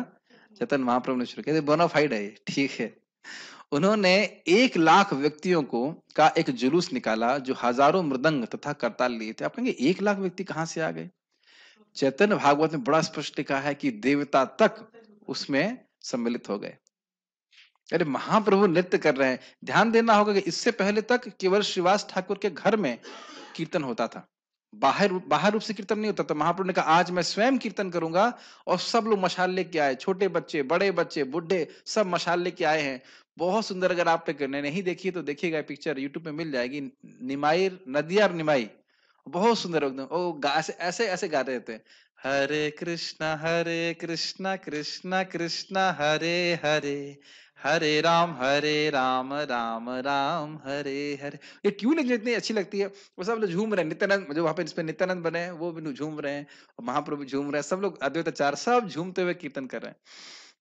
चैतन्य महाप्रभु ने शुरू किया। बोनाफाइड है ये, ठीक है। उन्होंने 1 लाख व्यक्तियों को का एक जुलूस निकाला जो हजारों मृदंग तथा करताल लिए थे। आप कहेंगे 1 लाख व्यक्ति कहां से आ गए? चैतन्य भागवत में बड़ा स्पष्ट लिखा है कि देवता तक उसमें सम्मिलित हो गए। अरे महाप्रभु नृत्य कर रहे हैं। ध्यान देना होगा कि इससे पहले तक केवल श्रीवास ठाकुर के घर में कीर्तन होता था, बाहर बाहर रूप से कीर्तन नहीं होता। तो महाप्रभु ने कहा आज मैं स्वयं कीर्तन करूंगा और सब लोग मशाल लेके आए, छोटे बच्चे, बड़े बच्चे, बुढ़े, सब मशाल लेके आए हैं। बहुत सुंदर। अगर आपने नहीं देखी तो देखिएगा, पिक्चर यूट्यूब पे मिल जाएगी। निमाई नदिया और निमाई, बहुत सुंदर एकदम। ओ ऐसे ऐसे ऐसे गा रहे थे, हरे कृष्णा कृष्णा कृष्णा हरे हरे, हरे राम राम राम हरे हरे। ये ट्यून इतनी अच्छी लगती है। वो सब लोग झूम रहे हैं। नित्यानंद जो वहां पे जिसपे नित्यानंद बने हैं वो भी झूम रहे हैं, और महाप्रभु झूम रहे हैं, सब लोग अद्वैत आचार्य सब झूमते हुए कीर्तन कर रहे हैं।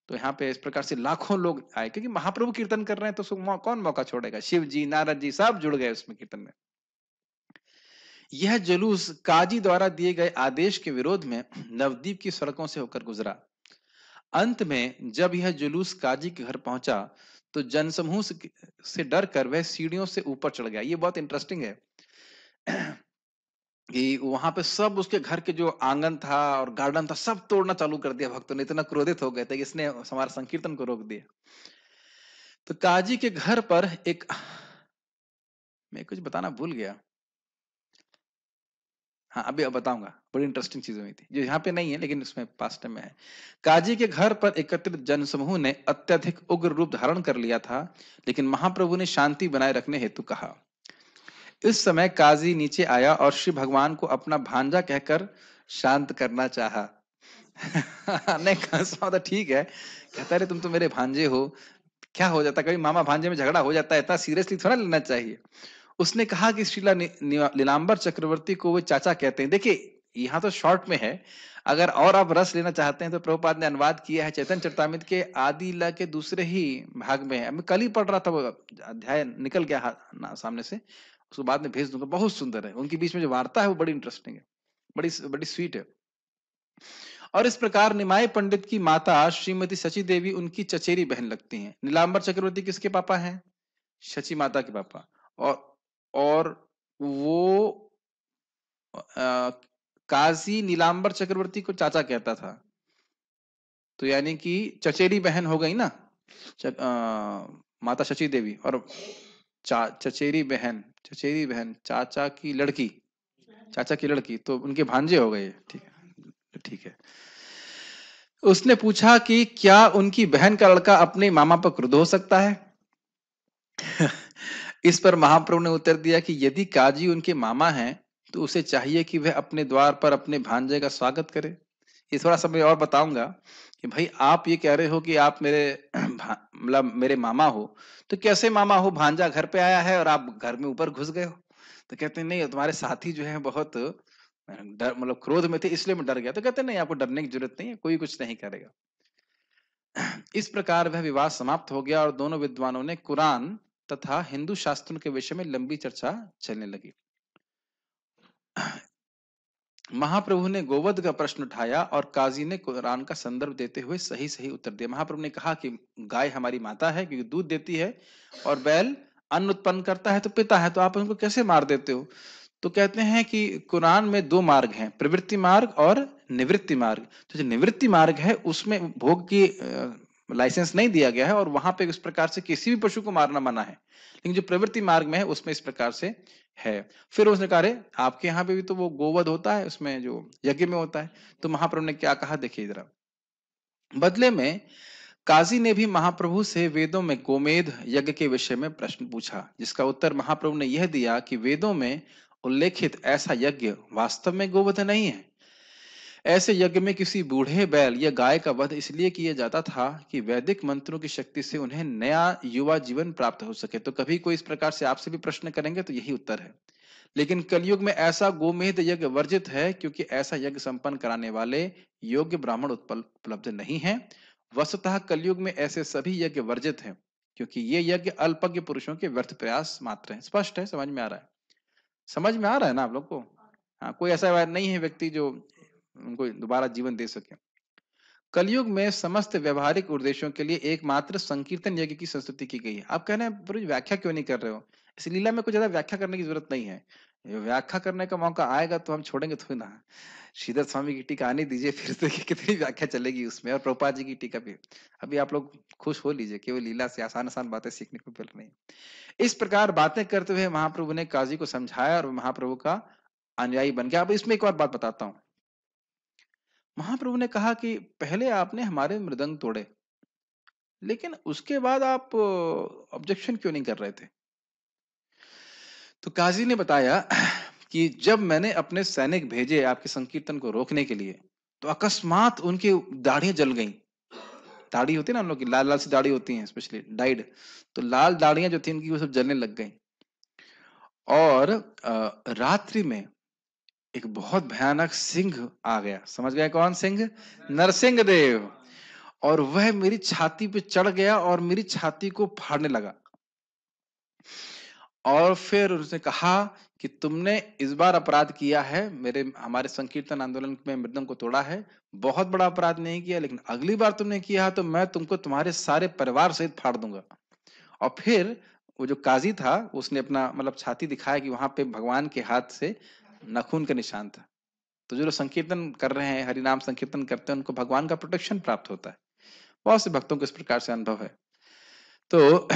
तो यहाँ पे इस प्रकार से लाखों लोग आए, क्योंकि महाप्रभु कीर्तन कर रहे हैं तो कौन मौका छोड़ेगा। शिव जी, नारद जी सब जुड़ गए उसमें कीर्तन में। यह जुलूस काजी द्वारा दिए गए आदेश के विरोध में नवद्वीप की सड़कों से होकर गुजरा। अंत में जब यह जुलूस काजी के घर पहुंचा तो जनसमूह से डर कर वह सीढ़ियों से ऊपर चढ़ गया। ये बहुत इंटरेस्टिंग है कि वहां पे सब उसके घर के जो आंगन था और गार्डन था सब तोड़ना चालू कर दिया। भक्तों ने इतना क्रोधित हो गए थे कि इसने हमारा संकीर्तन को रोक दिया। तो काजी के घर पर एक, मैं कुछ बताना भूल गया। हाँ अभी अब बताऊंगा, बड़ी इंटरेस्टिंग चीज हुई थी जो यहाँ पे नहीं है लेकिन उसमें पास्ट टाइम में है। काजी के घर पर एकत्रित जनसमूह ने अत्यधिक उग्र रूप धारण कर लिया था, लेकिन महाप्रभु ने शांति बनाए रखने हेतु कहा। इस समय काजी नीचे आया और श्री भगवान को अपना भांजा कहकर शांत करना चाहा। नहीं कंसवा तो ठीक है, कहता है तुम तो मेरे भांजे हो, क्या हो जाता, कभी मामा भांजे में झगड़ा हो जाता है, इतना सीरियसली थोड़ा लेना चाहिए। उसने कहा कि श्रीला नीलांबर चक्रवर्ती को वे चाचा कहते हैं। देखिए यहाँ तो शॉर्ट में है, अगर और आप रस लेना चाहते हैं तो प्रभुपाद ने अनुवाद किया है चैतन्य चरितामृत के आदि ला के दूसरे ही भाग में है। मैं कल ही पढ़ रहा था, वो अध्याय निकल गया सामने से, उसको बाद में भेज दूंगा। बहुत सुंदर है, उनके बीच में जो वार्ता है वो बड़ी इंटरेस्टिंग है, बड़ी बड़ी स्वीट है। और इस प्रकार निमाई पंडित की माता श्रीमती शची देवी उनकी चचेरी बहन लगती हैं। नीलांबर चक्रवर्ती किसके पापा हैं? शची माता के पापा। और वो काजी नीलांबर चक्रवर्ती को चाचा कहता था। तो यानी कि चचेरी बहन हो गई ना, माता शची देवी और चचेरी बहन चाचा की लड़की, तो उनके भांजे हो गए। ठीक है। उसने पूछा कि क्या उनकी बहन का लड़का अपने मामा पर क्रुद्ध हो सकता है? इस पर महाप्रभु ने उत्तर दिया कि यदि काजी उनके मामा हैं तो उसे चाहिए कि वह अपने द्वार पर अपने भांजे का स्वागत करे। ये थोड़ा सा मैं और बताऊंगा कि भाई आप ये कह रहे हो कि आप मेरे मतलब मेरे मामा हो, तो कैसे मामा हो, भांजा घर पे आया है और आप घर में ऊपर घुस गए हो। तो कहते हैं नहीं, तुम्हारे साथी जो है बहुत डर मतलब क्रोध में थे इसलिए मैं डर गया। तो कहते हैं नहीं, आपको डरने की जरूरत नहीं है, कोई कुछ नहीं करेगा। इस प्रकार वह विवाद समाप्त हो गया और दोनों विद्वानों ने कुरान तथा हिंदू शास्त्रों के विषय में लंबी चर्चा चलने लगी। महाप्रभु ने गोवध का प्रश्न उठाया और काजी ने कुरान का संदर्भ देते हुए सही सही उत्तर दिया। महाप्रभु ने कहा कि गाय हमारी माता है क्योंकि दूध देती है, और बैल अन्न उत्पन्न करता है तो पिता है, तो आप उनको कैसे मार देते हो? तो कहते हैं कि कुरान में दो मार्ग हैं, प्रवृत्ति मार्ग और निवृत्ति मार्ग। तो जो निवृत्ति मार्ग है उसमें भोग की लाइसेंस नहीं दिया गया है, और वहां पे इस प्रकार से किसी भी पशु को मारना मना है। लेकिन जो प्रवृत्ति मार्ग में है उसमें इस प्रकार से है। फिर उसने कहा, अरे आपके यहाँ पे भी तो वो गोवध होता है, उसमें जो यज्ञ में होता है। तो महाप्रभु ने क्या कहा, देखिए जरा। बदले में काजी ने भी महाप्रभु से वेदों में गोमेध यज्ञ के विषय में प्रश्न पूछा, जिसका उत्तर महाप्रभु ने यह दिया कि वेदों में उल्लेखित ऐसा यज्ञ वास्तव में गोवध नहीं है। ऐसे यज्ञ में किसी बूढ़े बैल या गाय का वध इसलिए किया जाता था कि वैदिक मंत्रों की शक्ति से उन्हें नया युवा जीवन प्राप्त हो सके। तो कभी कोई इस प्रकार से आपसे भी प्रश्न करेंगे तो यही उत्तर है। लेकिन कलयुग में ऐसा गोमेध यज्ञ वर्जित है, क्योंकि ऐसा यज्ञ संपन्न कराने वाले योग्य ब्राह्मण उपलब्ध नहीं है। वस्तुतः कलयुग में ऐसे सभी यज्ञ वर्जित हैं, क्योंकि ये यज्ञ अल्पज्ञ पुरुषों के व्यर्थ प्रयास मात्र है। स्पष्ट है, समझ में आ रहा है? समझ में आ रहा है ना आप लोग को? हाँ, कोई ऐसा नहीं है व्यक्ति जो उनको दोबारा जीवन दे सके। कलयुग में समस्त व्यवहारिक उद्देश्यों के लिए एकमात्र संकीर्तन यज्ञ की संस्तुति की गई है। आप कह रहे हैं प्रभु जी व्याख्या क्यों नहीं कर रहे हो? इस लीला में कुछ ज्यादा व्याख्या करने की जरूरत नहीं है। ये व्याख्या करने का मौका आएगा तो हम छोड़ेंगे थोड़ी ना। श्रीधर स्वामी की टीका आने दीजिए, फिर देखिए कितनी व्याख्या चलेगी उसमें, और प्रभुपाद जी की टीका भी। अभी आप लोग खुश हो लीजिए, केवल लीला से आसान आसान बातें सीखने को मिल रही। इस प्रकार बातें करते हुए महाप्रभु ने काजी को समझाया और महाप्रभु का अनुयायी बन गया। अब इसमें एक और बात बताता हूँ। महाप्रभु ने कहा कि पहले आपने हमारे मृदंग तोड़े, लेकिन उसके बाद आप ऑब्जेक्शन क्यों नहीं कर रहे थे? तो काजी ने बताया कि जब मैंने अपने सैनिक भेजे आपके संकीर्तन को रोकने के लिए, तो अकस्मात उनकी दाढ़ियां जल गईं। दाढ़ी होती है ना हम लोग की, लाल लाल सी दाढ़ी होती है, स्पेशली डाइड। तो लाल दाढ़ियां जो थी उनकी वो सब जलने लग गई। और रात्रि में एक बहुत भयानक सिंह आ गया। समझ गए कौन सिंह? नरसिंह देव। और वह मेरी छाती पे चढ़ गया और मेरी छाती को फाड़ने लगा। और फिर उसने कहा कि तुमने इस बार अपराध किया है, हमारे संकीर्तन आंदोलन में मृदंग को तोड़ा है। बहुत बड़ा अपराध नहीं किया, लेकिन अगली बार तुमने किया तो मैं तुमको तुम्हारे सारे परिवार सहित फाड़ दूंगा। और फिर वो जो काजी था उसने अपना मतलब छाती दिखाया कि वहां पे भगवान के हाथ से नाखून का निशान था। तो जो लोग संकीर्तन कर रहे हैं, हरिनाम संकीर्तन करते हैं, उनको भगवान का प्रोटेक्शन प्राप्त होता है। बहुत से भक्तों को इस प्रकार से अनुभव है। तो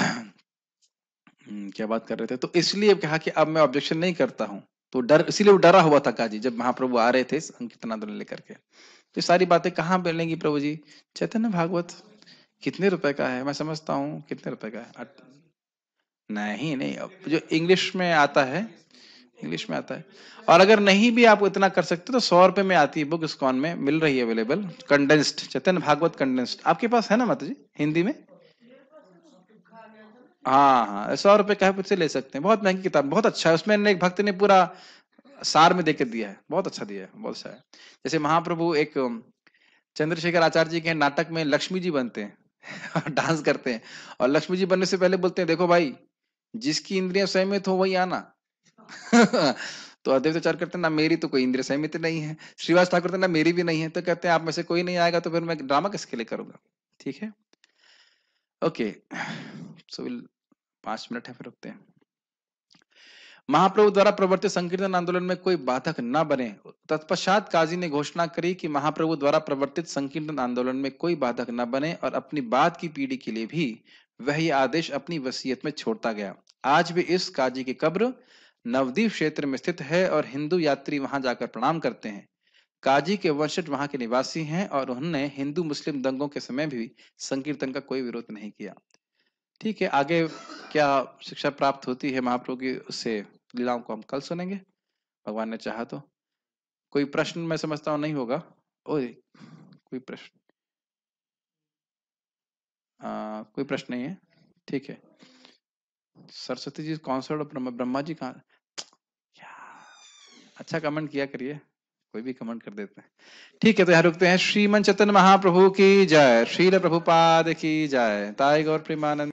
क्या बात कर रहे थे? तो इसलिए कहा कि अब मैं ऑब्जेक्शन नहीं करता हूं। तो डर, इसीलिए वो डरा हुआ था काजी जब महाप्रभु आ रहे थे संकीर्तन आंदोलन लेकर के। तो सारी बातें कहाँ मिलेंगी प्रभु जी? चैतन्य भागवत। कितने रुपए का है? मैं समझता हूँ कितने रुपए का है। नहीं नहीं, अब जो इंग्लिश में आता है, इंग्लिश में आता है। और अगर नहीं भी आप इतना कर सकते तो 100 रुपए में आती है बुक, इस्कॉन में मिल रही है अवेलेबल, कंडेंस्ड चैतन्य भागवत कंडेंस्ड। आपके पास है ना माता जी हिंदी में? हाँ हाँ, 100 रुपए का है, उससे ले सकते हैं। बहुत महंगी किताब, बहुत अच्छा है। उसमें एक भक्त ने पूरा सार में देकर दिया है, बहुत अच्छा दिया है, बहुत अच्छा है। जैसे महाप्रभु एक चंद्रशेखर आचार्य जी के नाटक में लक्ष्मी जी बनते हैं और डांस करते हैं, और लक्ष्मी जी बनने से पहले बोलते हैं, देखो भाई जिसकी इंद्रियां संयमित हो वही आना। तो अद्वैत आचार्य कहते हैं ना मेरी तो कोई इंद्रिय संयमित नहीं है। श्रीवास ठाकुर कहते हैं ना मेरी भी नहीं है। तो कहते हैं आप में से कोई नहीं आएगा तो फिर मैं ड्रामा किसके लिए करूंगा? ठीक है, ओके। सो 5 मिनट है, फिर रुकते हैं। महाप्रभु द्वारा प्रवर्तित संकीर्तन आंदोलन में कोई बाधक न बने। तत्पश्चात काजी ने घोषणा करी कि महाप्रभु द्वारा प्रवर्तित संकीर्तन आंदोलन में कोई बाधक न बने, और अपनी बाद की पीढ़ी के लिए भी वही आदेश अपनी वसीयत में छोड़ता गया। आज भी इस काजी की कब्र नवदीप क्षेत्र में स्थित है और हिंदू यात्री वहां जाकर प्रणाम करते हैं। काजी के वंशज वहां के निवासी हैं और उन्होंने हिंदू मुस्लिम दंगों के समय भी संकीर्तन का कोई विरोध नहीं किया। ठीक है, आगे क्या शिक्षा प्राप्त होती है महाप्रभु की, उससे लीलाओं को हम कल सुनेंगे, भगवान ने चाहा तो। कोई प्रश्न मैं समझता हूँ नहीं होगा। ओए, कोई प्रश्न? कोई प्रश्न नहीं है, ठीक है। सरस्वती जी कॉन्सर्ट और ब्रह्मा जी कहाँ? अच्छा कमेंट किया करिए, कोई भी कमेंट कर देते हैं। ठीक है, तो यहाँ रुकते हैं। श्रीमन चैतन्य महाप्रभु की जय, श्रील प्रभुपाद की जय, ताई गौर प्रेमानंद।